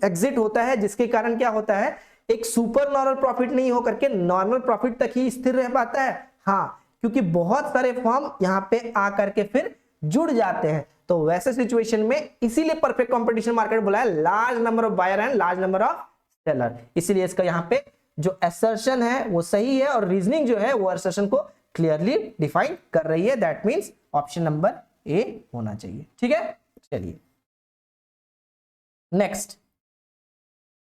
exit होता है, जिसके कारण क्या होता है, एक सुपर नॉर्मल प्रॉफिट नहीं होकर के नॉर्मल प्रॉफिट तक ही स्थिर रह पाता है। हाँ, क्योंकि बहुत सारे फर्म यहाँ पे आकर के फिर जुड़ जाते हैं। तो वैसे सिचुएशन में इसीलिए परफेक्ट कंपटीशन मार्केट बोला है, large number of buyer and large number of seller. इसीलिए इसका यहाँ पे जो असर्शन है वो सही है और रीजनिंग जो है वो असर्शन को क्लियरली डिफाइन कर रही है। That means option number A होना चाहिए। ठीक है, चलिए नेक्स्ट,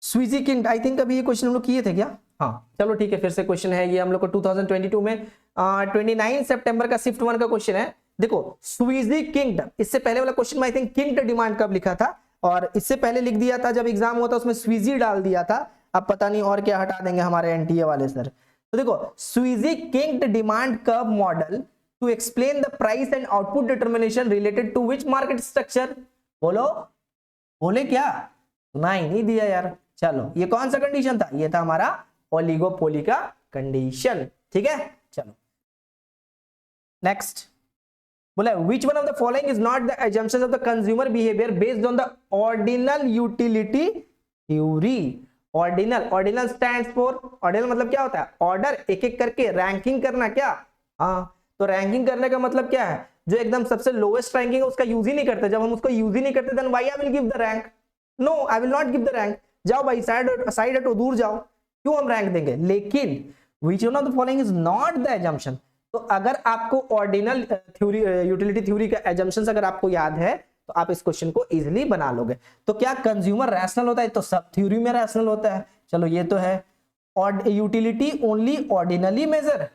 स्वीजी किंग, आई थिंक अभी ये क्वेश्चन हम लोग किए थे क्या? हाँ चलो ठीक है, फिर से क्वेश्चन है ये हम लोग को 2022 में 29 सितंबर का शिफ्ट 1 का क्वेश्चन है। देखो स्वीजी किंगडम, इससे पहले वाला क्वेश्चन में आई थिंक किंग डिमांड कब लिखा था, और इससे पहले लिख दिया था जब एग्जाम हुआ था उसमें स्वीजी डाल दिया था। अब पता नहीं और क्या हटा देंगे हमारे एनटीए वाले सर। तो देखो Sweezy kink demand curve model to explain the price and output determination related to which market structure. बोलो, बोले क्या, सुना ही नहीं दिया यार। चलो ये कौन सा कंडीशन था, ये था हमारा ओलिगोपोली का कंडीशन। ठीक है, चलो नेक्स्ट बोला which one of the following is not the assumptions of the consumer behavior based on the ordinal utility theory। ordinal stands for, ordinal मतलब क्या होता है, ऑर्डर, एक एक करके रैंकिंग करना। क्या, हाँ, तो रैंकिंग करने का मतलब क्या है, जो एकदम सबसे लोएस्ट रैंकिंग है उसका यूज ही नहीं करते। जब हम उसको यूज ही नहीं करते then why I will give the rank, no I will not give the rank. जाओ भाई साइड हटो, दूर जाओ, क्यों हम रैंक देंगे। लेकिन which one of the following is not the assumption, तो अगर आपको ऑर्डिनल थ्योरी, यूटिलिटी थ्योरी का एजम्पशंस अगर आपको याद है तो आप इस क्वेश्चन को इजीली बना लोगे। तो क्या कंज्यूमर रैशनल होता है, तो सब थ्योरी में रैशनल होता है। चलो ये तो है, और यूटिलिटी ओनली ऑर्डिनली मेजर।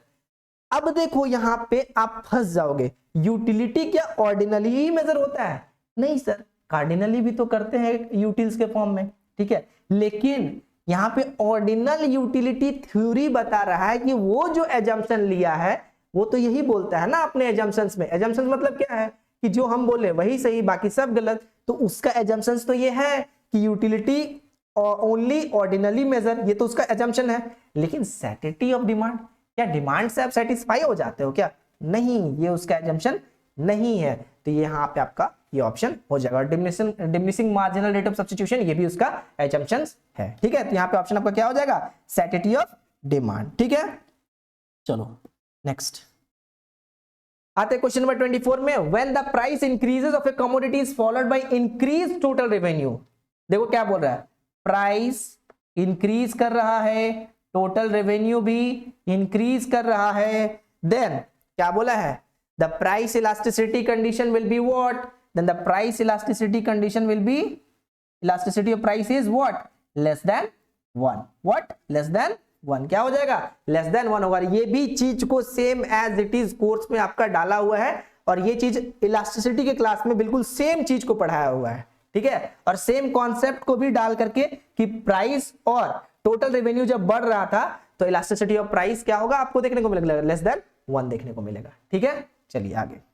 अब देखो यहां पे आप फंस जाओगे, यूटिलिटी क्या ऑर्डिनली ही मेजर होता है? नहीं सर, कार्डिनली भी तो करते हैं यूटिल्स के फॉर्म में। ठीक है, लेकिन यहाँ पे ऑर्डिनल यूटिलिटी थ्योरी बता रहा है कि वो जो एजम्पशन लिया है वो तो यही बोलता है ना अपने एजम्पशंस में। एजम्पशंस मतलब क्या है कि जो हम बोले वही सही, बाकी सब गलत। तो उसका एजम्पशंस तो ये है कि यूटिलिटी ओनली ऑर्डिनली मेजर, ये तो उसका एजम्पशन है। लेकिन सैटिस्फैक्टी ऑफ डिमांड, क्या डिमांड से आप सेटिस्फाई हो जाते हो क्या? नहीं, ये उसका एजम्पशन नहीं है। तो ये यहाँ पे आपका ये ऑप्शन हो जाएगा। Diminishing marginal rate of substitution, ये भी उसका एजम्पशंस है। ठीक है, तो यहाँ पे ऑप्शन आपका क्या हो जाएगा, सैटिस्फैक्टी ऑफ डिमांड। ठीक है, चलो नेक्स्ट आते क्वेश्चन नंबर 24 में, when the price increases of A commodity is followed by increase total revenue. देखो क्या बोल रहा है, प्राइस इंक्रीज कर रहा है, टोटल रेवेन्यू भी इंक्रीज कर रहा है, देन क्या बोला है, the price elasticity condition will be what, then the price elasticity condition will be, elasticity of price is what, less than 1। What, less than 1। क्या हो जाएगा, लेस देन 1 होगा। ये भी चीज को same as it is course में आपका डाला हुआ है, और ये चीज इलास्टिसिटी के क्लास में बिल्कुल सेम चीज को पढ़ाया हुआ है। ठीक है, और सेम कॉन्सेप्ट को भी डाल करके कि प्राइस और टोटल रेवेन्यू जब बढ़ रहा था तो इलास्टिसिटी ऑफ प्राइस क्या होगा आपको देखने को मिलेगा, लेस देन 1 देखने को मिलेगा। ठीक है, चलिए आगे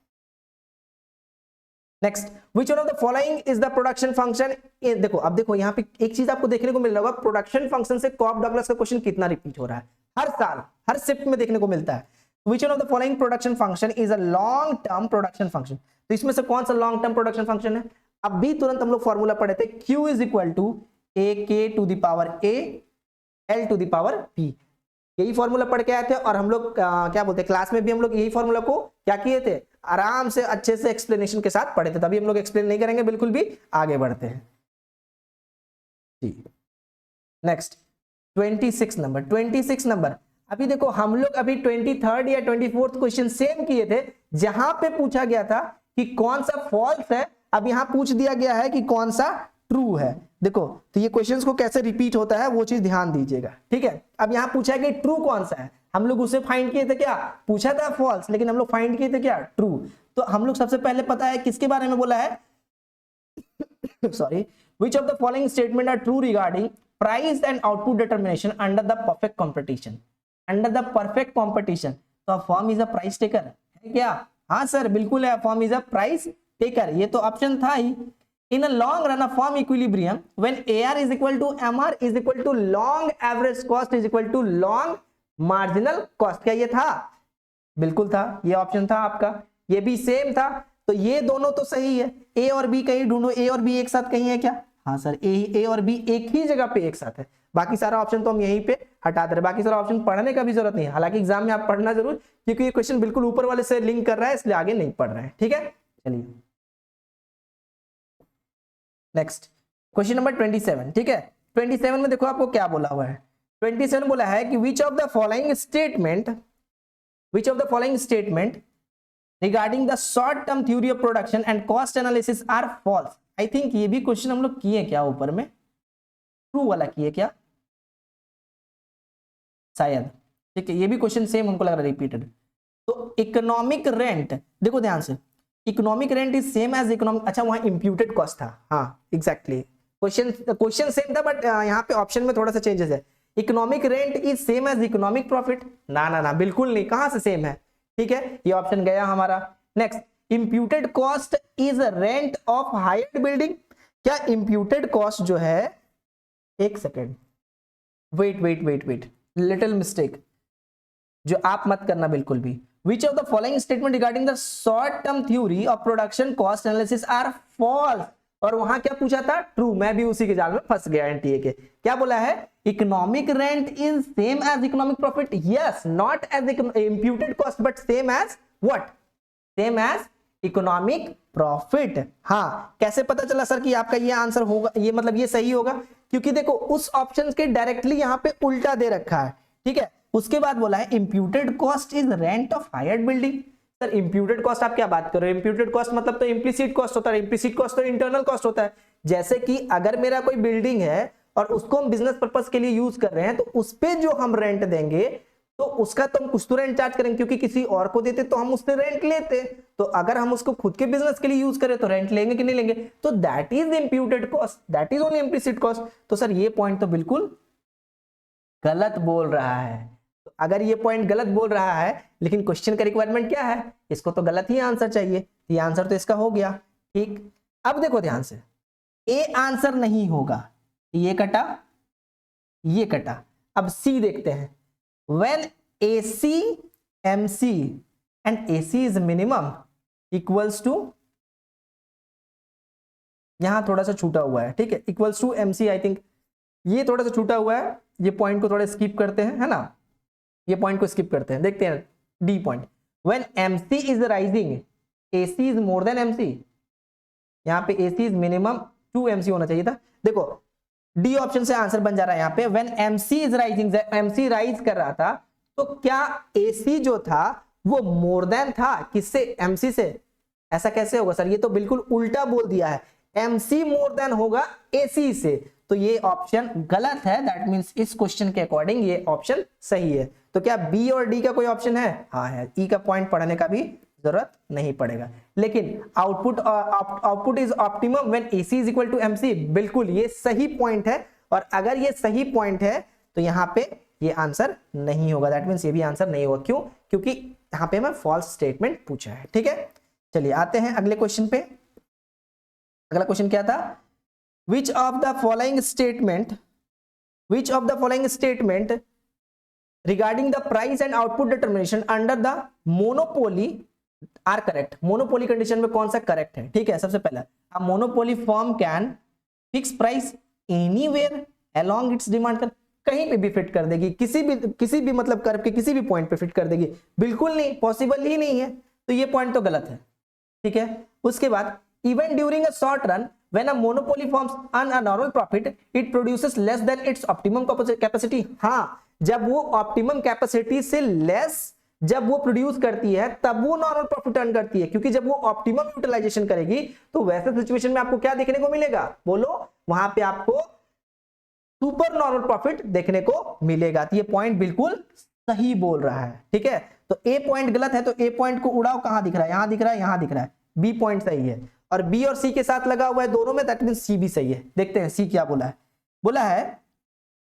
next, which one of the following is the production function। देखो अब देखो यहाँ पे एक चीज आपको देखने को मिल रहा होगा, प्रोडक्शन फंक्शन से कॉप डगलस का क्वेश्चन कितना रिपीट हो रहा है, हर साल हर शिफ्ट में देखने को मिलता है। which one of the following production function is a long term production function। तो इसमें से कौन सा लॉन्ग टर्म प्रोडक्शन फंक्शन है? अभी तुरंत हम लोग फॉर्मूला पढ़े थे, Q is equal to AK to the power A L to the power P। यही फॉर्मूला पढ़ के आए थे, और हम लोग क्या बोलते हैं क्लास में भी हम लोग यही फॉर्मूला को क्या किए थे, आराम से अच्छे से एक्सप्लेनेशन के साथ पढ़े थे। तभी हम लोग एक्सप्लेन नहीं करेंगे, बिल्कुल भी आगे बढ़ते हैं। नेक्स्ट 26 नंबर, 26 नंबर, अभी देखो हम लोग अभी 23rd या 24th क्वेश्चन सेम किए थे, जहां पे पूछा गया था कि कौन सा फॉल्स है, अब यहां पूछ दिया गया है कि कौन सा ट्रू है। देखो तो ये क्वेश्चंस को कैसे रिपीट होता है वो चीज ध्यान दीजिएगा, ठीक है। अब यहां पूछा कि ट्रू कौन सा है, हम लोग उसे फाइंड किए थे क्या, पूछा था फॉल्स, लेकिन हम लोग फाइंड किए थे क्या, ट्रू। तो हम लोग सबसे पहले पता है किसके बारे में बोला है sorry, which of the following statement are true regarding price and output determination under the perfect competition? Under the perfect competition, तो firm is a price taker है क्या? हाँ सर बिल्कुल है, firm is a price taker, ये तो option था ही। In a long run, a firm equilibrium when AR is equal to MR is equal to long average cost is equal to long marginal cost, क्या ये था? बिल्कुल था, ये option था आपका, ये भी सेम था। तो ये दोनों तो सही है। ए और बी कहीं ढूंढो, ए और बी एक साथ कहीं है क्या? हाँ सर, ए और बी एक ही जगह पे एक साथ है। बाकी सारा ऑप्शन तो हम यहीं पे हटा दे रहे, बाकी सारा ऑप्शन पढ़ने का भी जरूरत नहीं है। हालांकि एग्जाम में आप पढ़ना जरूर, क्योंकि ये क्वेश्चन बिल्कुल ऊपर वाले से लिंक कर रहा है, इसलिए आगे नहीं पढ़ रहे हैं, ठीक है। चलिए नेक्स्ट क्वेश्चन नंबर 27, ठीक है। 27 में देखो आपको क्या बोला हुआ है। 27 बोला है कि विच of the following statement regarding the short term theory of production and cost analysis are false? I think ये भी क्वेश्चन हम लोग किए क्या ऊपर में, ट्रू वाला किए क्या शायद, ठीक है। ये भी क्वेश्चन सेम हमको लग रहा है रिपीटेड। तो इकोनॉमिक रेंट, देखो ध्यान से, economic rent is same as economic, अच्छा वहां इंप्यूटेड कॉस्ट था, हाँ एग्जैक्टली, क्वेश्चन सेम था, बट यहाँ पे ऑप्शन में थोड़ा सा चेंजेस है। Economic rent is same as economic profit, ना ना ना बिल्कुल नहीं, कहां से सेम है, ठीक है, ये ऑप्शन गया हमारा। Next, imputed cost is rent of hired building, क्या इंप्यूटेड कॉस्ट जो है, एक सेकेंड, वेट लिटिल मिस्टेक, जो आप मत करना बिल्कुल भी। Which of the following statement regarding the short term theory of production cost analysis are false, और वहां क्या पूछा था, ट्रू। मैं भी उसी के जाल में फंस गया एनटीए के। क्या बोला है, economic rent is same as economic profit, yes, not as imputed cost but same as what, same as economic profit. हाँ, कैसे पता चला सर कि आपका ये आंसर होगा, ये मतलब ये सही होगा, क्योंकि देखो उस ऑप्शन के डायरेक्टली यहाँ पे उल्टा दे रखा है, ठीक है। उसके बाद बोला है imputed cost is rent of hired building. Sir imputed cost आप क्या बात कर रहे हो, इंप्यूटेड कॉस्ट मतलब तो इम्प्लिसिट कॉस्ट होता है, इम्प्लिसिट कॉस्ट तो इंटरनल कॉस्ट होता है। जैसे कि अगर मेरा कोई बिल्डिंग है और उसको हम बिजनेस पर्पस के लिए यूज कर रहे हैं, तो उस पे जो हम रेंट देंगे तो उसका तो हम कुछ तो रेंट चार्ज करेंगे, क्योंकि किसी और को देते तो हम उससे रेंट लेते। तो अगर हम उसको खुद के बिजनेस के लिए यूज करें तो रेंट लेंगे कि नहीं लेंगे, तो that is imputed cost, that is only implicit cost. तो सर ये पॉइंट तो बिल्कुल गलत बोल रहा है। तो अगर ये पॉइंट गलत बोल रहा है, लेकिन क्वेश्चन का रिक्वायरमेंट क्या है, इसको तो गलत ही आंसर चाहिए, ये आंसर तो इसका हो गया, ठीक। अब देखो ध्यान से, ए आंसर नहीं होगा, ये कटा, ये कटा। अब सी देखते हैं, when AC MC and AC is minimum equals to, यहां थोड़ा सा छूटा हुआ है, ठीक है, equals to MC, I think ये थोड़ा सा छूटा हुआ है, ये पॉइंट को थोड़ा स्किप करते हैं, है ना, ये पॉइंट को स्किप करते हैं, देखते हैं D point. when MC is rising AC is more than MC, यहाँ पे AC is minimum 2 MC होना चाहिए था। देखो डी ऑप्शन से आंसर बन जा रहा है यहाँ पे, when MC is rising, MC rise कर रहा था, तो क्या AC जो था वो मोर देन था किससे, MC से? ऐसा कैसे होगा सर, ये तो बिल्कुल उल्टा बोल दिया है, MC मोर देन होगा AC से, तो ये ऑप्शन गलत है। दैट मींस इस क्वेश्चन के अकॉर्डिंग ये ऑप्शन सही है। तो क्या बी और डी का कोई ऑप्शन है? हाँ है। ई का पॉइंट पढ़ने का भी जरूरत नहीं पड़ेगा। लेकिन output is optimum when AC is equal to MC, बिल्कुल ये सही पॉइंट है, और अगर ये सही पॉइंट है तो यहाँ पे ये आंसर नहीं होगा। दैट मींस ये भी आंसर नहीं होगा। क्यों? क्योंकि यहाँ पे मैं फॉल्स स्टेटमेंट पूछा है, ठीक है। चलिए आते हैं अगले क्वेश्चन पे। अगला क्वेश्चन क्या था, which of the following statement regarding the price and output determination under the monopoly are correct? Monopoly condition में कौन सा करेक्ट है? ठीक है, सबसे पहला, a monopoly firm can fix price anywhere along its demand curve, कहीं पे भी फिट कर देगी, किसी भी मतलब कर्व के किसी भी पॉइंट पे फिट कर देगी, बिल्कुल नहीं, पॉसिबल ही नहीं है, तो ये पॉइंट तो गलत है, ठीक है। उसके बाद even during a short run when a monopoly forms an abnormal profit it produces less than its optimum capacity, हाँ जब वो ऑप्टिमम कैपेसिटी से लेस जब वो प्रोड्यूस करती है तब वो नॉर्मल प्रॉफिट अर्न करती है, क्योंकि जब वो ऑप्टिमम यूटिलाइजेशन करेगी तो वैसे सिचुएशन में आपको क्या देखने को मिलेगा, बोलो, वहां पे आपको सुपर नॉर्मल प्रॉफिट देखने को मिलेगा। तो ये पॉइंट बिल्कुल सही बोल रहा है, ठीक है। तो ए पॉइंट गलत है, तो ए पॉइंट को उड़ाओ, कहां दिख रहा है, यहां दिख रहा है, यहां दिख रहा है। बी पॉइंट सही है, और बी और सी के साथ लगा हुआ है दोनों में, दैट मींस सी भी सही है। देखते हैं सी क्या बोला है। बोला है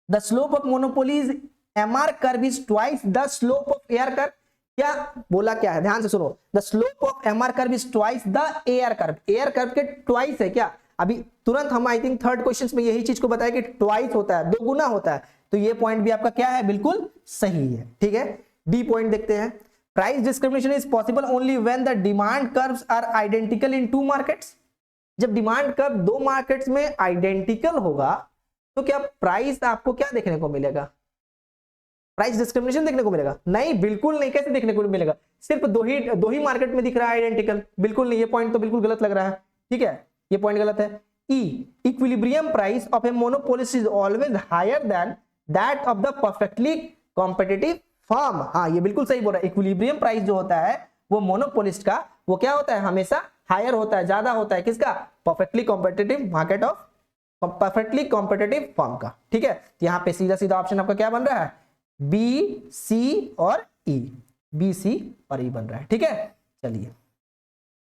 the slope of monopoly is MR curve is twice the slope of AR curve. क्या बोला, क्या है, ध्यान से सुनो। The slope of MR curve is twice the AR curve. AR curve के ट्वाइस है क्या? अभी तुरंत हम आई थिंक थर्ड क्वेश्चन में यही चीज को बताया कि ट्वाइस होता है, दो गुना होता है। तो ये पॉइंट भी आपका क्या है, बिल्कुल सही है, ठीक है। डी पॉइंट देखते हैं। Price discrimination is possible only when the demand curves are identical in two markets. जब डिमांड कर्व दो मार्केट्स में आइडेंटिकल होगा तो क्या प्राइस आपको क्या देखने को मिलेगा, प्राइस डिस्क्रिमिनेशन देखने को मिलेगा? नहीं, बिल्कुल नहीं। कैसे देखने को मिलेगा? सिर्फ दो ही मार्केट में दिख रहा है आइडेंटिकल, बिल्कुल नहीं। ये पॉइंट तो बिल्कुल गलत लग रहा है, ठीक है, ये पॉइंट गलत है। E equilibrium price of a monopolist is always higher than that of the perfectly competitive firm. हाँ, ये बिल्कुल सही बोल रहा है। इक्विलिब्रियम प्राइस जो होता है वो मोनोपोलिस्ट का, वो क्या होता है, हमेशा हायर होता है, ज्यादा होता है। किसका? Perfectly competitive market of perfectly competitive firm का, ठीक है। तो यहाँ पे सीधा सीधा ऑप्शन आपका क्या बन रहा है, बी, सी और ई, बी, सी और ई बन रहा है, ठीक है। चलिए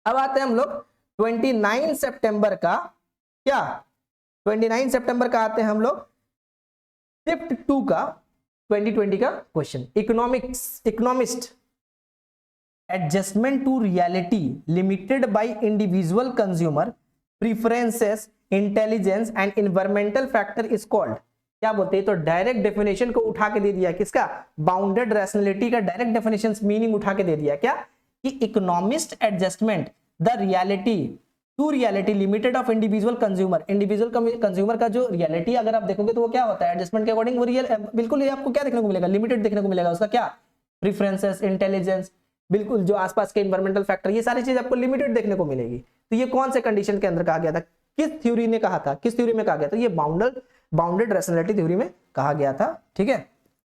अब आते हैं हम लोग 29 सितंबर का, क्या 29 सितंबर का आते हैं हम लोग शिफ्ट 2 का 2020 का question. Economist adjustment to reality limited by individual consumer preferences intelligence and environmental factor is called. क्या बोलते हैं? तो डायरेक्ट डेफिनेशन को उठा के दे दिया, किसका? बाउंडेड रैशनैलिटी का डायरेक्ट डेफिनेशन मीनिंग उठा के दे दिया। क्या? कि economist adjustment the reality to reality limited of individual consumer. Individual consumer का जो रियलिटी अगर आप देखोगे तो वो क्या होता है, एडजस्टमेंट के अकॉर्डिंग वो रियल, बिल्कुल ये आपको क्या देखने को मिलेगा, लिमिटेड देखने को मिलेगा। उसका क्या? प्रीफरेंसेस, इंटेलिजेंस, बिल्कुल जो आसपास के एनवायरमेंटल फैक्टर, ये सारी चीज आपको लिमिटेड देखने को मिलेगी। तो ये कौन से कंडीशन के अंदर कहा गया था, किस थ्योरी ने कहा था, किस थ्योरी में कहा गया था? ये बाउंडेड रैशनैलिटी थ्योरी में कहा गया था, ठीक है।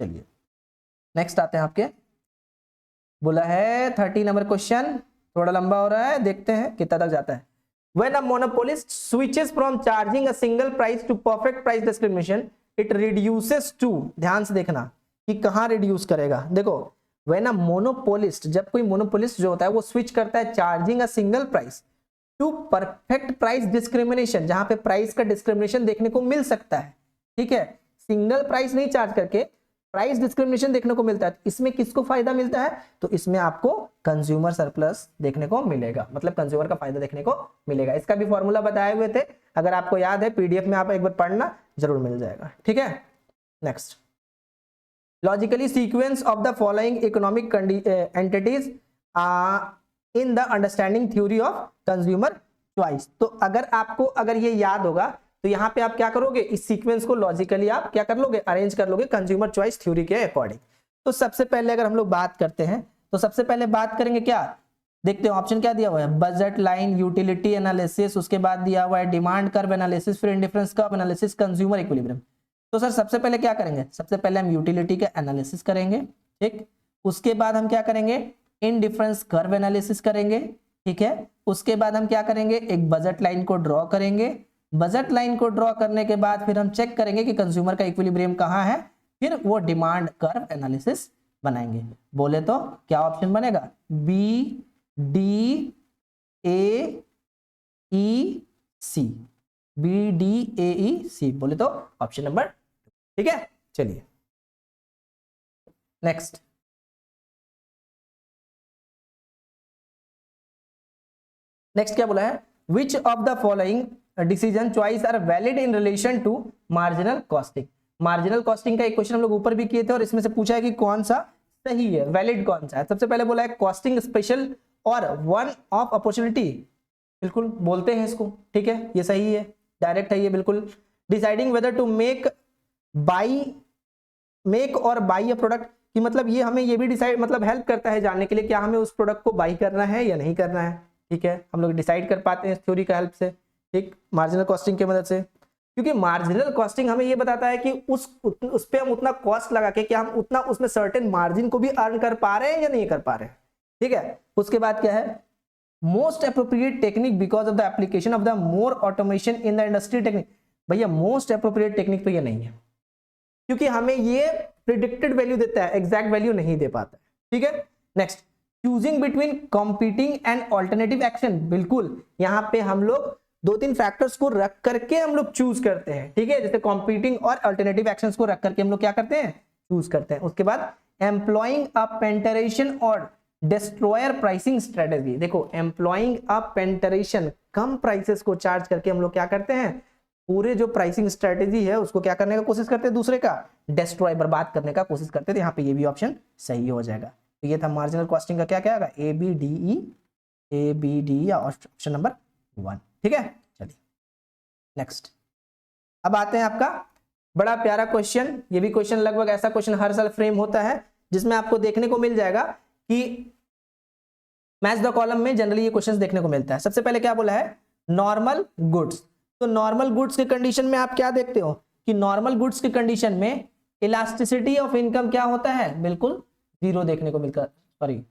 चलिए नेक्स्ट आते हैं आपके, बोला है 30 नंबर क्वेश्चन, थोड़ा लंबा हो रहा है, देखते हैं कितना तक जाता है। When a monopolist switches from charging a single price to perfect price discrimination, it reduces to, ध्यान से देखना कि कहां रिड्यूस करेगा। देखो when a monopolist, जब कोई मोनोपोलिस्ट जो होता है वो स्विच करता है charging a single price to perfect price discrimination, जहां पे प्राइस का डिस्क्रिमिनेशन देखने को मिल सकता है, ठीक है। सिंगल प्राइस नहीं चार्ज करके प्राइस डिस्क्रिमिनेशन देखने को मिलता है। इसमें किसको फायदा मिलता है? तो इसमें आपको कंज्यूमर सरप्लस देखने को मिलेगा, मतलब कंज्यूमर का फायदा देखने को मिलेगा। इसका भी फॉर्मूला बताए हुए थे, अगर आपको याद है पीडीएफ में आप एक बार पढ़ना, जरूर मिल जाएगा, ठीक है। Next, logically sequence of the following economic entities in the understanding theory of consumer choice. तो अगर ये याद होगा तो यहाँ पे आप क्या करोगे, इस सीक्वेंस को लॉजिकली आप क्या कर लोगे, अरेंज कर लोगे कंज्यूमर चॉइस थ्योरी के अकॉर्डिंग। तो सबसे पहले अगर हम लोग बात करते हैं तो सबसे पहले बात करेंगे, क्या देखते हो ऑप्शन क्या दिया हुआ है, बजट लाइन, यूटिलिटी एनालिसिस, उसके बाद दिया हुआ है डिमांड कर्व एनालिसिस, फिर indifference curve analysis, consumer equilibrium. तो सर सबसे पहले क्या करेंगे, सबसे पहले हम यूटिलिटी का एनालिसिस करेंगे, ठीक। उसके बाद हम क्या करेंगे, इंडिफरेंस कर्व एनालिसिस करेंगे, ठीक है। उसके बाद हम क्या करेंगे, एक बजट लाइन को ड्रॉ करेंगे। बजट लाइन को ड्रॉ करने के बाद फिर हम चेक करेंगे कि कंज्यूमर का इक्विलिब्रियम कहाँ है, फिर वो डिमांड कर्व एनालिसिस बनाएंगे। बोले तो क्या ऑप्शन बनेगा, B D A E C, B D A E C, बोले तो ऑप्शन नंबर, ठीक है। चलिए नेक्स्ट, नेक्स्ट क्या बोला है, which of the following decision choice are valid in relation to marginal costing. Marginal costing का एक क्वेश्चन हम लोग ऊपर भी किए थे और इसमें से पूछा है कि कौन सा सही है, वैलिड कौन सा है। सबसे पहले बोला है कॉस्टिंग स्पेशल और वन ऑफ अपॉर्चुनिटी, बिल्कुल बोलते हैं इसको, ठीक है, ये सही है, डायरेक्ट है ये बिल्कुल। डिसाइडिंग वेदर टू मेक और बाई अ प्रोडक्ट, कि मतलब ये हमें ये भी डिसाइड मतलब हेल्प करता है जानने के लिए क्या हमें उस प्रोडक्ट को बाई करना है या नहीं करना है, ठीक है। हम लोग डिसाइड कर पाते हैं इस थ्योरी का हेल्प से, ठीक, मार्जिनल कॉस्टिंग की मदद से। क्योंकि मार्जिनल कॉस्टिंग हमें ये बताता है कि उस पे हम उतना कॉस्ट लगा के क्या हम उतना उसमें सर्टेन मार्जिन को भी अर्न कर पा रहे हैं या नहीं कर पा रहे हैं। ठीक है, उसके बाद क्या है, most appropriate technique because of the application of the more automation in the industry technique. भैया मोस्ट अप्रोप्रिएट टेक्निक तो ये नहीं है, क्योंकि हमें ये प्रिडिक्टेड वैल्यू देता है, एग्जैक्ट वैल्यू नहीं दे पाता है। ठीक है, next, choosing between competing and alternative action. बिल्कुल, यहाँ पे हम लोग 2-3 फैक्टर्स को रख करके हम लोग चूज करते हैं। ठीक है, जैसे कॉम्पीटिंग और अल्टरनेटिव एक्शंस को रख करके हम लोग क्या करते हैं, चूज करते हैं। उसके बाद एम्प्लॉइंग अ पेंटरेशन और डिस्ट्रॉयर प्राइसिंग स्ट्रेटेजी। देखो, एम्प्लॉइंग अ पेंटरेशन, कम प्राइसेस को चार्ज करके हम लोग क्या करते हैं, पूरे जो प्राइसिंग स्ट्रेटेजी है उसको क्या करने का कोशिश करते हैं, दूसरे का डिस्ट्रॉय, बर्बाद करने का कोशिश करते थे। यहाँ पे ये भी ऑप्शन सही हो जाएगा। तो ये था मार्जिनल कॉस्टिंग का क्या क्या आएगा, ए बी डी या ऑप्शन नंबर 1। ठीक है, चलिए नेक्स्ट। अब आते हैं आपका बड़ा प्यारा क्वेश्चन। ये भी क्वेश्चन लगभग ऐसा क्वेश्चन हर साल फ्रेम होता है जिसमें आपको देखने को मिल जाएगा कि मैच द कॉलम में जनरली ये क्वेश्चन देखने को मिलता है। सबसे पहले क्या बोला है, नॉर्मल गुड्स। तो नॉर्मल गुड्स के कंडीशन में आप क्या देखते हो कि नॉर्मल गुड्स के कंडीशन में इलास्टिसिटी ऑफ इनकम क्या होता है, बिल्कुल 0 देखने को मिलता है। सॉरी,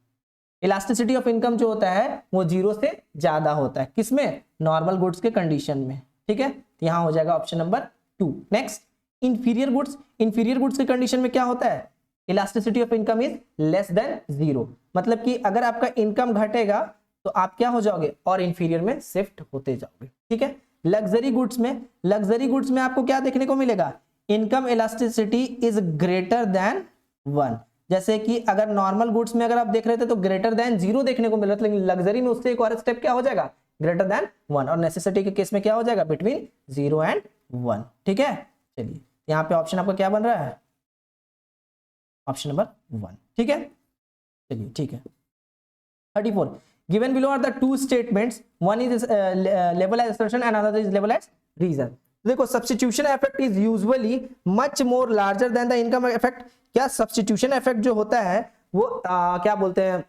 इलास्टिसिटी ऑफ इनकम जो होता है वो 0 से ज्यादा होता है, किसमें, नॉर्मल गुड्स के कंडीशन में। ठीक है, तो यहां हो जाएगा option number 2। Next, inferior goods. Inferior goods के कंडीशन में क्या होता है, elasticity of income is less than 0। मतलब कि अगर आपका इनकम घटेगा तो आप क्या हो जाओगे, और इंफीरियर में शिफ्ट होते जाओगे। ठीक है, लग्जरी गुड्स में आपको क्या देखने को मिलेगा, income elasticity is greater than 1। जैसे कि अगर नॉर्मल गुड्स में अगर आप देख रहे थे तो ग्रेटर देन 0 देखने को मिल रहा था, लेकिन लग्जरी में उससे एक और स्टेप क्या हो जाएगा, ग्रेटर देन 1। और नेसेसिटी के केस में क्या हो जाएगा, बिटवीन 0 एंड 1। ठीक है, चलिए यहाँ पे ऑप्शन आपका क्या बन रहा है, ऑप्शन नंबर 1। ठीक है, चलिए ठीक है। 34, given below are the two statements, one is labeled as assertion and another is labeled as reason। देखो, substitution effect is usually much more larger than the income effect. क्या सब्स्टिट्यूशन इफेक्ट जो होता है वो क्या बोलते हैं,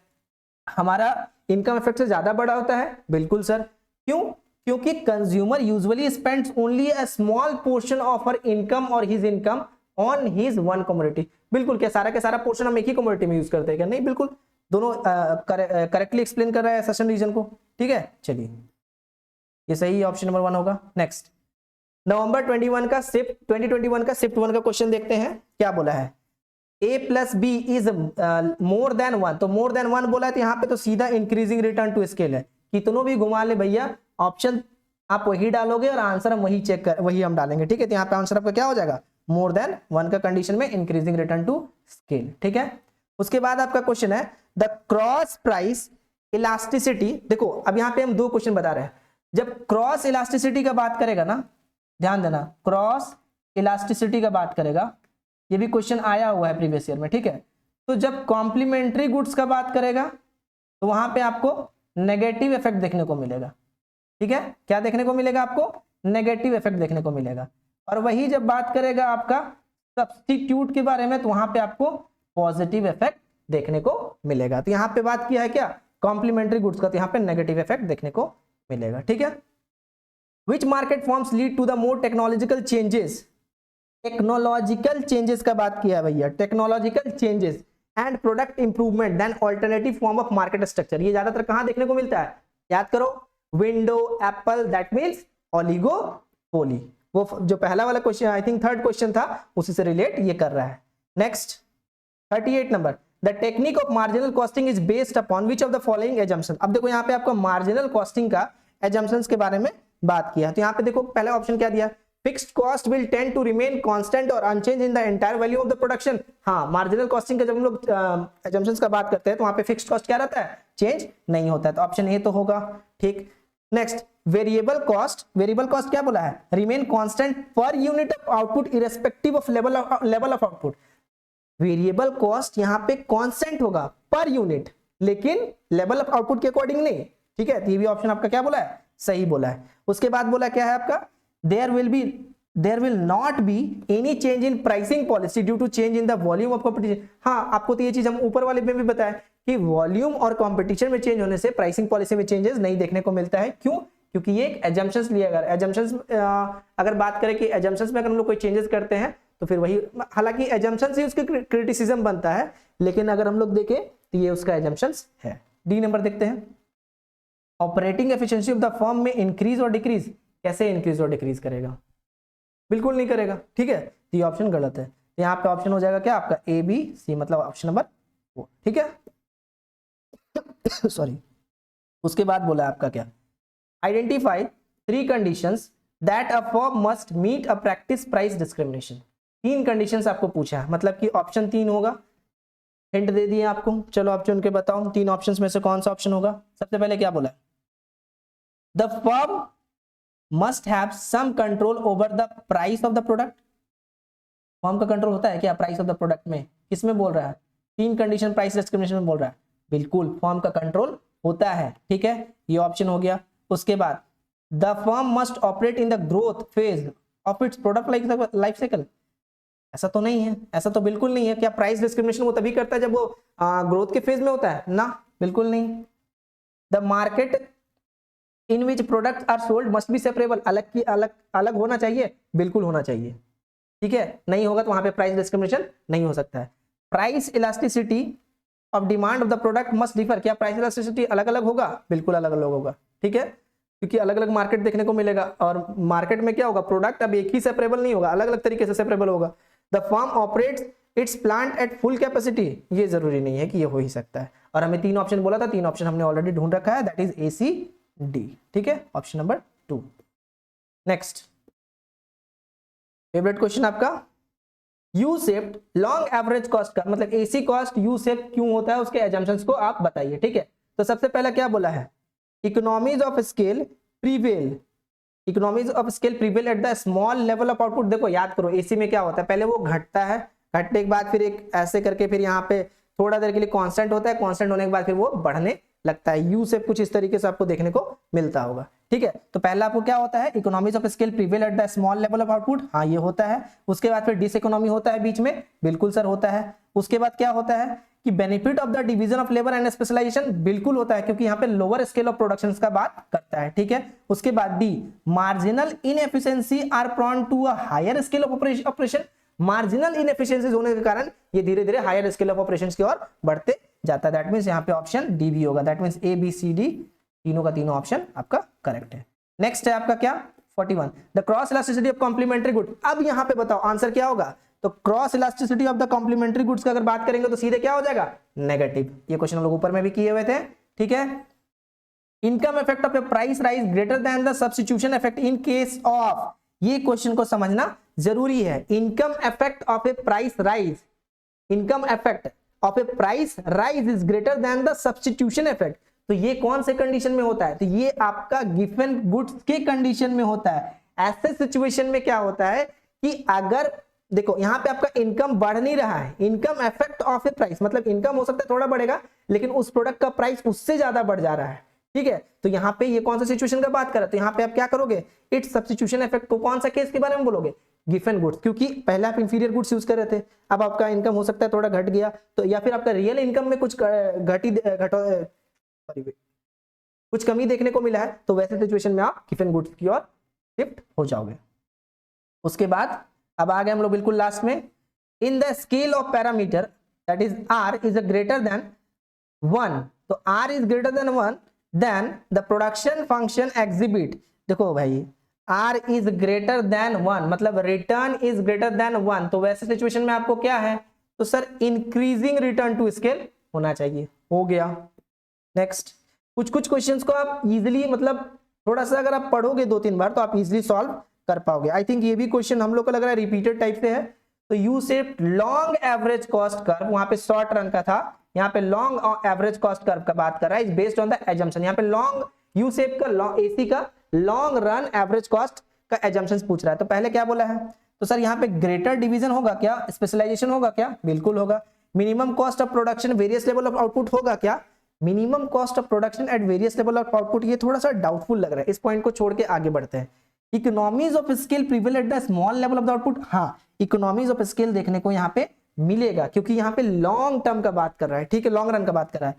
हमारा इनकम इफेक्ट से ज्यादा बड़ा होता है। बिल्कुल सर, क्यों, क्योंकि consumer usually spends only a small portion of her income और his income on his one commodity. बिल्कुल, क्या सारा के सारा पोर्शन हम एक ही कमोडिटी में यूज करते हैं क्या, नहीं, बिल्कुल दोनों करेक्टली एक्सप्लेन कर रहा है सेशन रीजन को। ठीक है, चलिए ये सही ऑप्शन नंबर 1 होगा। नेक्स्ट, नवंबर 2021 का शिफ्ट 1 का क्वेश्चन देखते हैं, क्या बोला है, a plus B is more than 1। तो मोर देन 1 बोला है, तो यहाँ पे तो सीधा इंक्रीजिंग रिटर्न टू स्केल है, कितनों भी घुमा ले भैया, ऑप्शन आप वही डालोगे और आंसर हम वही हम डालेंगे। ठीक है, तो यहाँ पे आंसर आपका क्या हो जाएगा, मोर देन 1 का कंडीशन में इंक्रीजिंग रिटर्न टू स्केल। ठीक है, उसके बाद आपका क्वेश्चन है द क्रॉस प्राइस इलास्टिसिटी। देखो, अब यहाँ पे हम 2 क्वेश्चन बता रहे हैं। जब क्रॉस इलास्टिसिटी का बात करेगा ना, ध्यान देना, क्रॉस इलास्टिसिटी का बात करेगा, ये भी क्वेश्चन आया हुआ है प्रीवियस ईयर में। ठीक है, तो जब कॉम्प्लीमेंट्री गुड्स का बात करेगा तो वहां पे आपको नेगेटिव इफेक्ट देखने को मिलेगा। ठीक है, क्या देखने को मिलेगा आपको, नेगेटिव इफेक्ट देखने को मिलेगा। और वही जब बात करेगा आपका सब्स्टिट्यूट के बारे में तो वहां पे आपको पॉजिटिव इफेक्ट देखने को मिलेगा। तो यहाँ पे बात किया है क्या, कॉम्प्लीमेंट्री गुड्स का, तो यहाँ पे नेगेटिव इफेक्ट देखने को मिलेगा। ठीक है, which market forms lead to the more technological changes. Technological changes का बात किया है भैया, technological changes and product improvement than alternative form of market structure. ये ज्यादातर कहां देखने को मिलता है, याद करो, window, Apple, that means oligopoly. वो जो पहला वाला question, I think 3rd question था, उसी से रिलेट ये कर रहा है। Next, 38 number, the technique of marginal costing is based upon which of the following assumption. अब देखो यहाँ पे आपको मार्जिनल कॉस्टिंग का एजम्पशंस के बारे में बात किया, तो यहाँ पे देखो पहला ऑप्शन क्या दिया, fixed cost will tend to remain constant और unchanged in the entire value of the production. हाँ, मार्जिनल कॉस्टिंग का जब हम लोग एजम्पशंस का बात करते हैं तो वहां पे फिक्स्ड कॉस्ट क्या रहता है, चेंज नहीं होता है, तो ऑप्शन ए तो होगा। ठीक, नेक्स्ट, वेरिएबल कॉस्ट क्या बोला है, remain constant per unit of output irrespective of level of output. Variable cost यहाँ पे कांस्टेंट होगा पर यूनिट, लेकिन लेवल ऑफ आउटपुट के अकॉर्डिंग नहीं। ठीक है, तो ये भी ऑप्शन आपका क्या बोला है, सही बोला है। उसके बाद बोला क्या है आपका, there will not be any change in pricing policy due to change in the volume of competition। हाँ, आपको तो ये चीज हम ऊपर वाले में भी बताया कि वॉल्यूम और कंपटीशन में चेंज होने से प्राइसिंग पॉलिसी में चेंजेस नहीं देखने को मिलता है। क्यों, क्योंकि ये एक एजम्पशंस लिया गया। एजम्पशंस अगर बात करें कि एजम्पशंस में अगर हम लोग कोई चेंजेस करते हैं तो फिर वही, हालांकि एजम्पशंस ही उसके क्रिटिसिज्म बनता है, लेकिन अगर हम लोग देखें तो ये उसका एजम्पशंस है। डी नंबर देखते हैं, operating efficiency of the firm में इंक्रीज और डिक्रीज। कैसे इंक्रीज और डिक्रीज करेगा? बिल्कुल नहीं करेगा, ठीक है, तो ये ऑप्शन गलत है। तो यहाँ पे ऑप्शन हो जाएगा क्या आपका ए बी सी, मतलब ऑप्शन नंबर 4, ठीक है। सॉरी, उसके बाद बोला आपका क्या, identify 3 conditions that a firm must meet a practice price discrimination. 3 conditions आपको पूछा है, मतलब कि ऑप्शन 3 होगा, हिंट दे दिए आपको। चलो आप चुन के बताओ 3 ऑप्शंस में से कौन सा ऑप्शन होगा। सबसे पहले क्या बोला, the firm must have some control over the price of the product. Firm का कंट्रोल होता है क्या प्राइस ऑफ द प्रोडक्ट में? किसमें बोल रहा है? 3 कंडीशन प्राइस डिस्क्रिमिनेशन में बोल रहा है। बिल्कुल फर्म का कंट्रोल होता है, ठीक है, ये ऑप्शन हो गया। उसके बाद the firm must operate in the growth phase of its product life cycle. ऐसा तो नहीं है, ऐसा तो बिल्कुल नहीं है। क्या प्राइस डिस्क्रिमिनेशन वो तभी करता है जब वो ग्रोथ के फेज में होता है? ना, बिल्कुल नहीं। The market in which product are sold must be separable. अलग की अलग अलग होना चाहिए, बिल्कुल होना चाहिए, ठीक है, नहीं होगा तो वहां पे प्राइस डिस्क्रिमिनेशन नहीं हो सकता है। Price elasticity of demand of the product must differ. क्या प्राइस इलास्टिसिटी अलग अलग होगा? बिल्कुल अलग अलग होगा, ठीक है, क्योंकि अलग अलग मार्केट देखने को मिलेगा, और मार्केट में क्या होगा, प्रोडक्ट अब एक ही सेपरेबल नहीं होगा, अलग अलग तरीके से सेपरेबल होगा। The firm operates it's plant at full capacity. ये जरूरी नहीं है कि ये हो ही सकता है, और हमें 3 ऑप्शन बोला था, 3 ऑप्शन हमने ऑलरेडी ढूंढ रखा है, that is A C D, ठीक है, option number 2। Next favourite question आपका, U shaped long average cost का मतलब एसी कॉस्ट यू शेप क्यों होता है, उसके एजम्पशंस को आप बताइए, ठीक है। तो सबसे पहला क्या बोला है, economies of scale prevail, economies of scale prevail at the small level of output. देखो याद करो, एसी में क्या होता है, पहले वो घटता है, घटने के बाद फिर एक ऐसे करके फिर यहाँ पे थोड़ा देर के लिए कांस्टेंट होता है, कांस्टेंट होने के बाद फिर वो बढ़ने लगता है। यू से कुछ इस तरीके से आपको देखने को मिलता होगा, ठीक है। तो पहला आपको क्या होता है, economies of scale prevail at the small level of output, हाँ ये होता है। उसके बाद फिर डिस इकोनॉमी होता है बीच में, बिल्कुल सर होता है। उसके बाद क्या होता है कि benefit of the division of labour and specialisation, बिल्कुल होता है, क्योंकि यहाँ पे लोअर स्केल ऑफ प्रोडक्शन का बात करता है, ठीक है। उसके बाद D, marginal inefficiency are prone to a higher scale of operation. Marginal inefficiencies होने के कारण ये धीरे धीरे हायर स्केल ऑफ ऑपरेशंस की ओर बढ़ते जाता है। दैट मींस यहाँ पे ऑप्शन डी भी होगा, that means A B C D तीनों का तीनों ऑप्शन आपका करेक्ट है। नेक्स्ट है आपका क्या, 41, the cross elasticity of complementary good. अब यहाँ पे बताओ आंसर क्या होगा, तो cross elasticity of the complementary goods का अगर बात करेंगे तो सीधे क्या हो जाएगा, नेगेटिव। ये क्वेश्चन हम लोग ऊपर में भी किए हुए थे, ठीक है। Income effect of a price rise greater than the substitution effect in case of, ये क्वेश्चन को समझना जरूरी है। Income effect of a price rise, income effect of a price rise is greater then the substitution effect. तो ये कौन से condition में होता है, तो ये आपका गिवन गुड्स के कंडीशन में होता है। ऐसे सिचुएशन में क्या होता है कि अगर देखो यहाँ पे आपका इनकम बढ़ नहीं रहा है, income effect of a price मतलब इनकम हो सकता है थोड़ा बढ़ेगा, लेकिन उस प्रोडक्ट का प्राइस उससे ज्यादा बढ़ जा रहा है, ठीक है। तो यहाँ पे ये कौन सा सिचुएशन का बात कर रहे हैं, तो यहाँ पे आप क्या करोगे, इट्स सब्स्टिट्यूशन इफेक्ट को कौन सा केस के बारे में बोलोगे, गिवन गुड्स, क्योंकि पहले आप इंफीरियर गुड्स यूज कर रहे थे, अब आपका इनकम हो सकता है थोड़ा घट गया, तो या फिर आपका रियल इनकम में कुछ कुछ कमी देखने को मिला है, तो वैसे सिचुएशन में आप गिवन गुड्स की ओर शिफ्ट हो जाओगे। उसके बाद अब आ गए हम लोग बिल्कुल लास्ट में, in the scale of parameter that is R is greater than 1, तो R is greater than 1 then the production function exhibit. देखो भाई आर इज ग्रेटर देन 1 मतलब रिटर्न इज ग्रेटर देन 1, तो वैसे सिचुएशन में आपको क्या है, तो sir increasing return to scale होना चाहिए, हो गया। नेक्स्ट, कुछ कुछ क्वेश्चंस को आप इजीली मतलब थोड़ा सा अगर आप पढ़ोगे 2-3 बार तो आप इजीली सॉल्व कर पाओगे। आई थिंक ये भी क्वेश्चन हम लोग को लग रहा है रिपीटेड टाइप से है। तो you shaped long average cost curve, वहां पे शॉर्ट रन का था, यहाँ पे लॉन्ग एवरेज कॉस्ट कर्व का बात कर रहा है, is based on the assumption. यहाँ पे लॉन्ग यू शेप का एसी का लॉन्ग रन एवरेज कॉस्ट का एजम्पशन पूछ रहा है। तो पहले क्या बोला है, तो सर यहाँ पे ग्रेटर डिवीजन होगा क्या, स्पेशलाइजेशन होगा क्या, बिल्कुल होगा। Minimum cost of production various level of output होगा क्या, minimum cost of production at various level of output, ये थोड़ा सा डाउटफुल लग रहा है, इस पॉइंट को छोड़ के आगे बढ़ते हैं। Economies of scale prevail at the small level of the output, हाँ इकोनॉमीज ऑफ स्केल देखने को यहाँ पे मिलेगा, क्योंकि यहाँ पे लॉन्ग टर्म का बात कर रहा है, ठीक है, लॉन्ग रन का बात कर रहा है।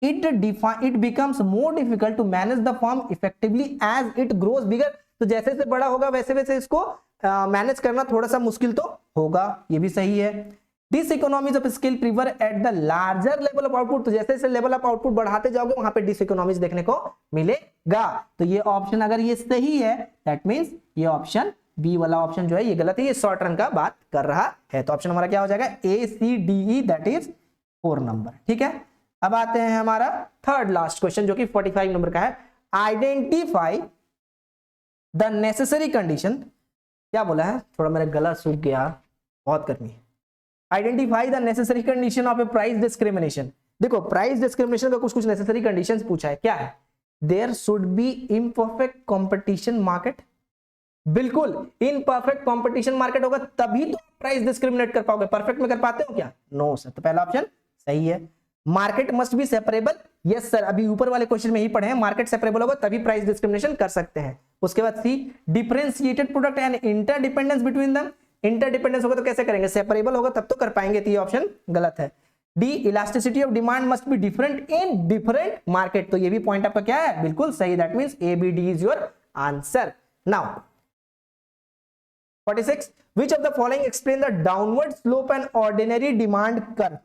it becomes more difficult to manage the firm effectively as it grows bigger। तो जैसे जैसे बड़ा होगा वैसे वैसे इसको मैनेज करना थोड़ा सा मुश्किल तो होगा, ये भी सही है। Diseconomies of scale prevail at the larger level of output. तो जैसे जैसे लेवल ऑफ आउटपुट बढ़ाते जाओगे वहां पे डिसइकोनॉमीज देखने को मिलेगा। तो ये ऑप्शन अगर ये सही है दैट मींस ये ऑप्शन बी वाला ऑप्शन जो है ये गलत है, ये शॉर्ट रन का बात कर रहा है। तो ऑप्शन हमारा क्या हो जाएगा A C D E, that is 4 number. ठीक है, अब आते हैं हमारा थर्ड लास्ट क्वेश्चन जो कि 45 नंबर का है। Identify the necessary condition. क्या बोला है, थोड़ा मेरा गला सूख गया, बहुत गर्मी। Identify the necessary condition of a price discrimination. देखो प्राइस डिस्क्रिमिनेशन का कुछ कुछ नेसेसरी कंडीशंस पूछा है, क्या है? There should be imperfect competition market. बिल्कुल इनपरफेक्ट कंपटीशन मार्केट होगा तभी तो प्राइस डिस्क्रिमिनेट कर पाओगे। परफेक्ट में कर पाते हो क्या? No sir. तो पहला ऑप्शन सही है। Market must be separable. Yes sir, अभी ऊपर वाले क्वेश्चन में ही पढ़े हैं, मार्केट सेपरेबल होगा तभी प्राइस डिस्क्रिमिनेशन कर सकते हैं। उसके बाद C, differentiated product and interdependence between them. Interdependence होगा तो कैसे करेंगे? सेपरेबल होगा तब तो कर पाएंगे, तो ये ऑप्शन गलत है। D, elasticity of demand must be different in different market. तो ये भी पॉइंट आपका क्या है? बिल्कुल सही। That means A B D is your answer. Now 46, which of the following explain the downward slope and ordinary demand curve।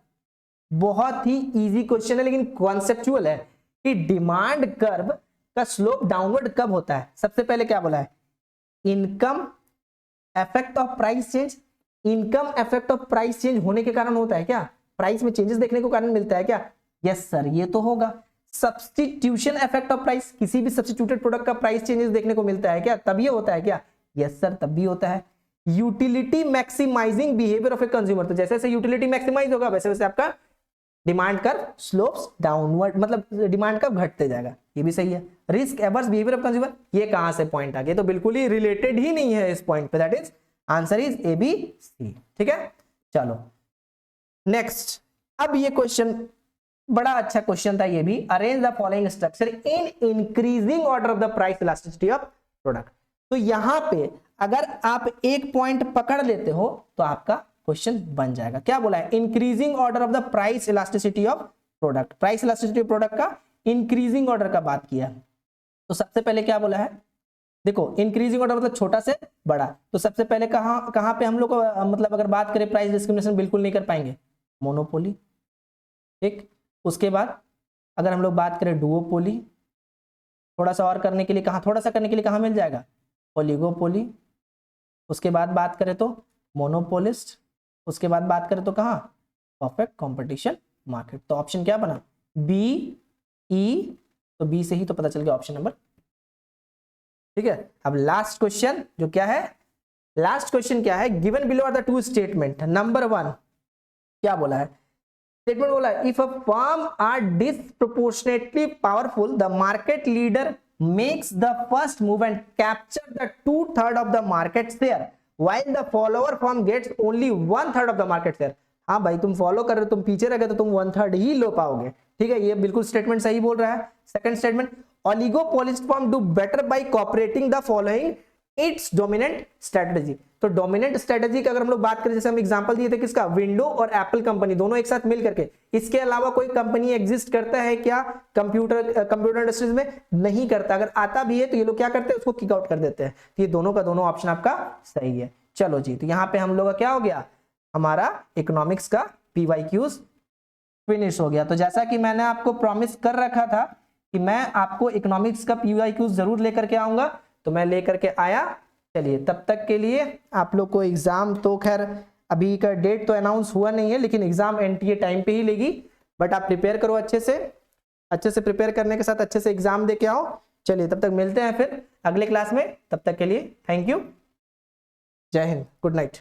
बहुत ही easy question है लेकिन कॉन्सेप्चुअल है कि डिमांड कर्व का स्लोप डाउनवर्ड कब होता है। सबसे पहले क्या बोला है? Income effect of price change. Income effect of price change होने के कारण होता है क्या? प्राइस में चेंजेस देखने को कारण मिलता है क्या? यस सर, ये तो होगा। सब्स्टिट्यूशन इफेक्ट ऑफ प्राइस, किसी भी सब्स्टिट्यूटेड प्रोडक्ट का प्राइस चेंजेस देखने को मिलता है क्या? तब ये होता है क्या? यस सर, तब भी होता है। Utility maximising behaviour of a consumer. तो जैसे जैसे यूटिलिटी मैक्सिमाइज होगा वैसे वैसे आपका डिमांड कर्व स्लोप्स डाउनवर्ड, मतलब डिमांड कर्व घटते जाएगा, ये भी सही है। Risk averse behaviour of consumer, ये कहां से पॉइंट आ गया? तो बिल्कुल ही रिलेटेड ही नहीं है इस पॉइंट पे। That is answer is A B C. ठीक है, चलो नेक्स्ट। अब ये क्वेश्चन बड़ा अच्छा क्वेश्चन था ये भी। Arrange the following structure in increasing order of the price elasticity of product. तो यहां पे अगर आप एक पॉइंट पकड़ लेते हो तो आपका क्वेश्चन बन जाएगा। क्या बोला है? Increasing order of the price elasticity of product. Price elasticity of product का इंक्रीजिंग ऑर्डर का बात किया। तो सबसे पहले क्या बोला है? देखो इंक्रीजिंग ऑर्डर मतलब छोटा से बड़ा। तो सबसे पहले कहां पे हम लोग को मतलब अगर बात करें प्राइस डिस्क्रिमिनेशन बिल्कुल नहीं कर पाएंगे, मोनोपोली। ठीक, उसके बाद अगर हम लोग बात करें डुओपोली, थोड़ा सा और करने के लिए थोड़ा सा करने के लिए कहां मिल जाएगा? ओलिगोपोली। उसके बाद बात करें तो मोनोपोलिस्ट। उसके बाद बात करें तो कहां? Perfect competition market. तो ऑप्शन क्या बना? B E. तो बी से ही तो पता चल गया ऑप्शन नंबर। ठीक है, अब लास्ट क्वेश्चन जो क्या है? लास्ट क्वेश्चन क्या है? Given below are the two statement. Number 1 क्या बोला है? स्टेटमेंट बोला है if a firm are disproportionately powerful the market leader makes the first move and capture the 2/3 of the market share while the follower firm gets only 1/3 of the market share। हाँ भाई, तुम follow कर रहे हो, तुम पीछे रह गए तो तुम 1/3 ही लो पाओगे। ठीक है, ये बिल्कुल स्टेटमेंट सही बोल रहा है। Second statement, oligopolist firm do better by cooperating the following its dominant strategy. तो डोमिनेंट स्ट्रेटजी की अगर हम लोग बात करें, जैसे हम एग्जांपल दिए थे किसका? विंडो और एप्पल कंपनी दोनों एक साथ मिल करके। इसके अलावा कोई कंपनी एग्जिस्ट करता है क्या कंप्यूटर इंडस्ट्रीज में? नहीं करता। अगर आता भी है तो ये लोग क्या करते हैं? उसको किक आउट कर देते हैं। ये दोनों का दोनों ऑप्शन आपका सही है। चलो जी, तो यहाँ पे हम लोग का क्या हो गया? हमारा इकोनॉमिक्स का PYQs फिनिश हो गया। तो जैसा कि मैंने आपको प्रॉमिस कर रखा था कि मैं आपको इकोनॉमिक्स का PYQs जरूर लेकर के आऊंगा, तो मैं लेकर के आया। चलिए, तब तक के लिए आप लोग को एग्जाम तो खैर अभी का डेट तो अनाउंस हुआ नहीं है, लेकिन एग्जाम NTA टाइम पे ही लेगी। बट आप प्रिपेयर करो अच्छे से प्रिपेयर करने के साथ अच्छे से एग्जाम दे के आओ। चलिए, तब तक मिलते हैं फिर अगले क्लास में। तब तक के लिए थैंक यू, जय हिंद, गुड नाइट।